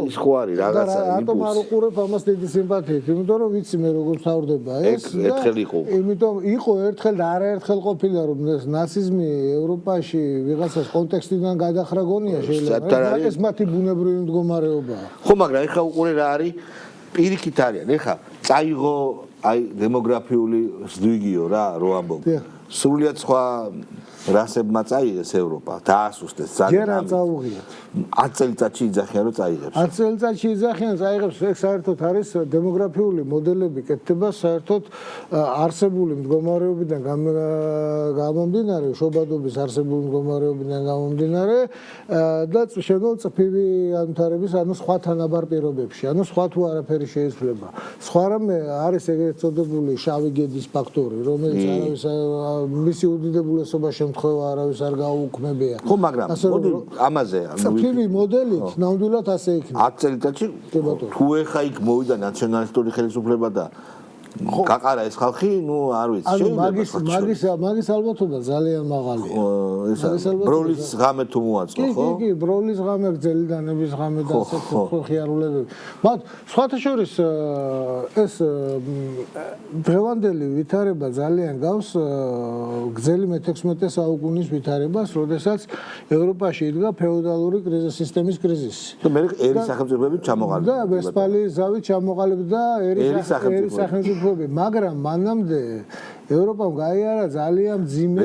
ის ხო არის, რაღაცა რატომ არ უყურებ ამას დიდი სიმპათიით? იმიტომ რომ ვიცი მე როგორ თავდება ეს და ერთხელ იყო. იმიტომ იყო ერთხელ და არაერთხელ ყოფილა რომ ეს ნაციზმი ევროპაში ვიღაცას კონტექსტიდან გადახრა გონია შეიძლება. ეს მათი ბუნებრივი მდგომარეობაა. ხო, მაგრამ ეხლა უყურე რა არის? პირიქით არიან. ეხლა წაიღო აი დემოგრაფიული ზვიგიო რა რო ამბობ. სრულიად სხვა რასებმა წაიღეს ევროპა, დაასუსტეს ძალიან. ჯერ არ წაუღიათ. 10 წელიწადში იძახიან რომ წაიღებს. 10 წელიწადში იძახიან წაიღებს, ეგ საერთოდ არის დემოგრაფიული მოდელები კეთდება საერთოდ არსებული მდგომარეობიდან გამომდინარე, შობადობის არსებული მდგომარეობიდან გამომდინარე და შენო წფივი ანთარების, ანუ სხვა თანაბარ პირობებში, ანუ სხვა თუ არაფერი შეიცვლება. სხვა რამე არის ეგრეთ წოდებული შავი გედის ფაქტორი, რომელიც არავის მისი უდიდებულესობა შემთხვევა არავის არ გაუქმებია. ხო, მაგრამ მოდი ამაზე წფივი მოდელით ნამდვილად ასე იქნება. 10 წელიწადში თუ ეხა იქ მოვიდა ნაციონალისტური ხელისუფლება და გაყარა ეს ხალხი, ნუ არ ვიცი, მაგის ალბათობა ძალიან მაღალია. ბროლის ღამე თუ მოაწყო, ხო? კი, ბროლის ღამე, გძელიდანების ღამე და ასე ხიარულებები. მათ სხვათა შორის ეს დღევანდელი ვითარება ძალიან გავს გძელი მე-16 საუკუნის ვითარებას, როდესაც ევროპაში იდგა ფეოდალური სისტემის კრიზისი. და მე ერის სახელმწიფოები ჩამოყალიბდა. და ვესპალიის ზავით ჩამოყალიბდა ერის სახელმწიფოები, მაგრამ მანამდე ევროპამ გაიარა ძალიან მძიმე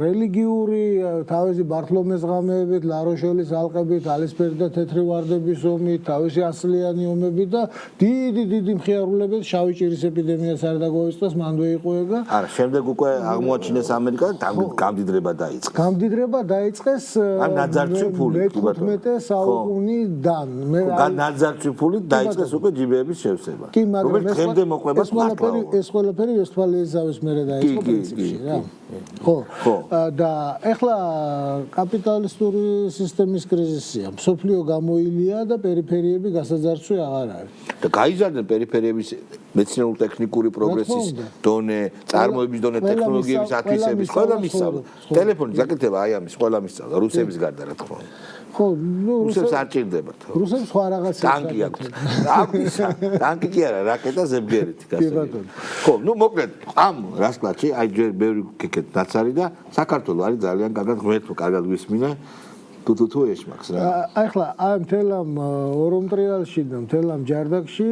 რელიგიური თავისი ბართლომეს ღამეებით, ლაროშელის ალყებით, ალისფერი და თეთრი ვარდების ომით, თავისი ასლიანი ომებით და დიდი მხიარულებით შავი ჭირის ეპიდემიას არ დაგოისწრეს, მანვე იყო ეგა. არა, შემდეგ უკვე აღმოაჩინეს ამერიკა და გამდიდრება დაიწყეს. გამდიდრება დაიწყეს მე-15 საუკუნიდან. განაძარცვი ფულით დაიწყეს უკვე ჯიბეების შევსება. რომელიც დღემდე მოყვებას მართლა. ეს ყველაფერი ვესტფალიის ზავის მერე დაიწყო პრინციპში რა. ხო. და ეხლა კაპიტალისტური სისტემის კრიზისია. მსოფლიო გამოილია და პერიფერიები გასაძარცვი აღარ არის. და გაიზარდნენ პერიფერიების მეცნიერულ-ტექნიკური პროგრესის დონე, წარმოების დონე, ტექნოლოგიების ათვისების, ყველა მისწავლა. ტელეფონის გაკეთება აი ამის ყველა მისწავლა, რუსების გარდა რა თქმა უნდა. ხო, რუსებს არ ჭირდებათ. რუსებს სხვა რაღაცა ტანკი აქვს. ტანკი კი არა, რაკეტა ზებგერითი გასაგები. ხო, ნუ მოკლედ, ამ რასკლადში აი ჯერ ბევრი გეკეთ დაცარი და საქართველოს არის ძალიან კარგად ღმერთო, კარგად გვისმინა. თუ ეშმაკს რა. ახლა აი მთელ ამ ორომტრიალში და მთელ ამ ჯარდაკში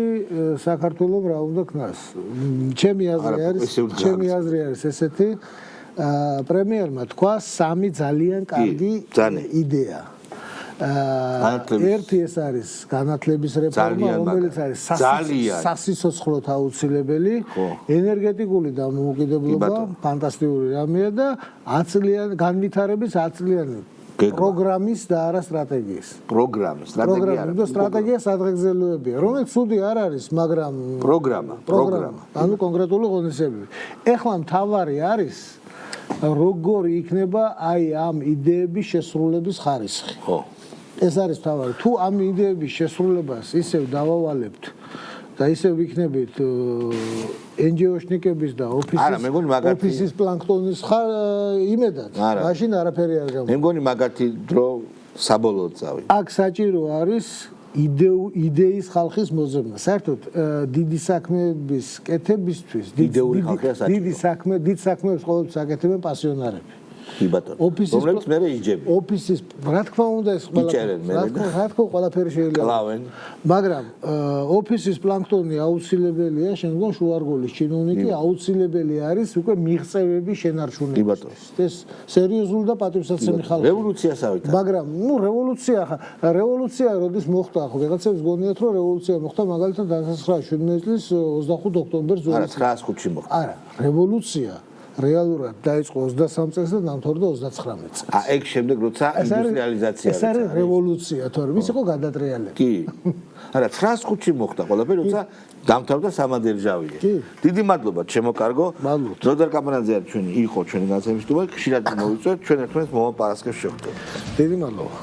საქართველოს რა უნდა ქნას. ჩემი აზრი არის ესეთი. პრემიერმა თქვა სამი ძალიან კარგი იდეა. ერთი ეს არის განათლების რეფორმა, რომელიც არის სასიცოცხლოდ აუცილებელი, ენერგეტიკული დამოუკიდებლობა, ფანტასტიკური რამეა და განვითარების 10 წლიანი პროგრამის და არა სტრატეგიის. სტრატეგია სადღეგრძელოებია, რომელიც ცუდი არ არის, მაგრამ პროგრამა. ანუ კონკრეტული ღონისძიებები. ეხლა მთავარი არის როგორ იქნება აი ამ იდეების შესრულების ხარისხი. ხო. ეს არის თავი. თუ ამ იდეების შესრულებას ისევ დავავალებთ და ისევ იქნებით NGO-შნიკების და ოფისის პლანქტონის იმედად, მაშინ არაფერი არ გამოვა. მე მგონი მაგათი დრო საბოლოოდ წავიდა. აქ საჭირო არის იდეის ხალხის მოძებნა. საერთოდ დიდი საქმეების კეთებისთვის დიდი საქმეებს ყოველთვის აკეთებენ პასიონარები. რომელიც მერე იჯები. ოფისის, რა თქმა უნდა ეს ყველაფერი შეიძლება. მაგრამ ოფისის პლანქტონი აუცილებელია, შემდგომ შუარგოლის ჩინოვნიკი აუცილებელი არის უკვე მიღწევების შენარჩუნებისთვის. ეს სერიოზული და პატივსაცემი ხალხია. რევოლუციას ავითარ. მაგრამ რევოლუცია როდის მოხდა, ხო ვიღაცებს გონიათ რომ რევოლუცია მოხდა მაგალითად 1917 წლის 25 ოქტომბერს არა 905-ში მოხდა. არა, რევოლუცია რეალურად დაიწყო 23 წელს და დამთავრდა 39 წელს. ეგ შემდეგ როცა ინდუსტრიალიზაცია ეს არის რევოლუცია, თორემ ის იყო გადატრიალება. კი. არა 905-ში მოხდა ყველაფერი, როცა დამთავრდა სამადერჟავია. დიდი მადლობა ჩემო კარგო. ზოდარ კაპანაძე ჩვენი იყო ჩვენი განსაკუთრებული, ხშირად მოვიწვევთ ჩვენ ერთმანეთს მომაპარასკევს შევხვდებით. დიდი მადლობა.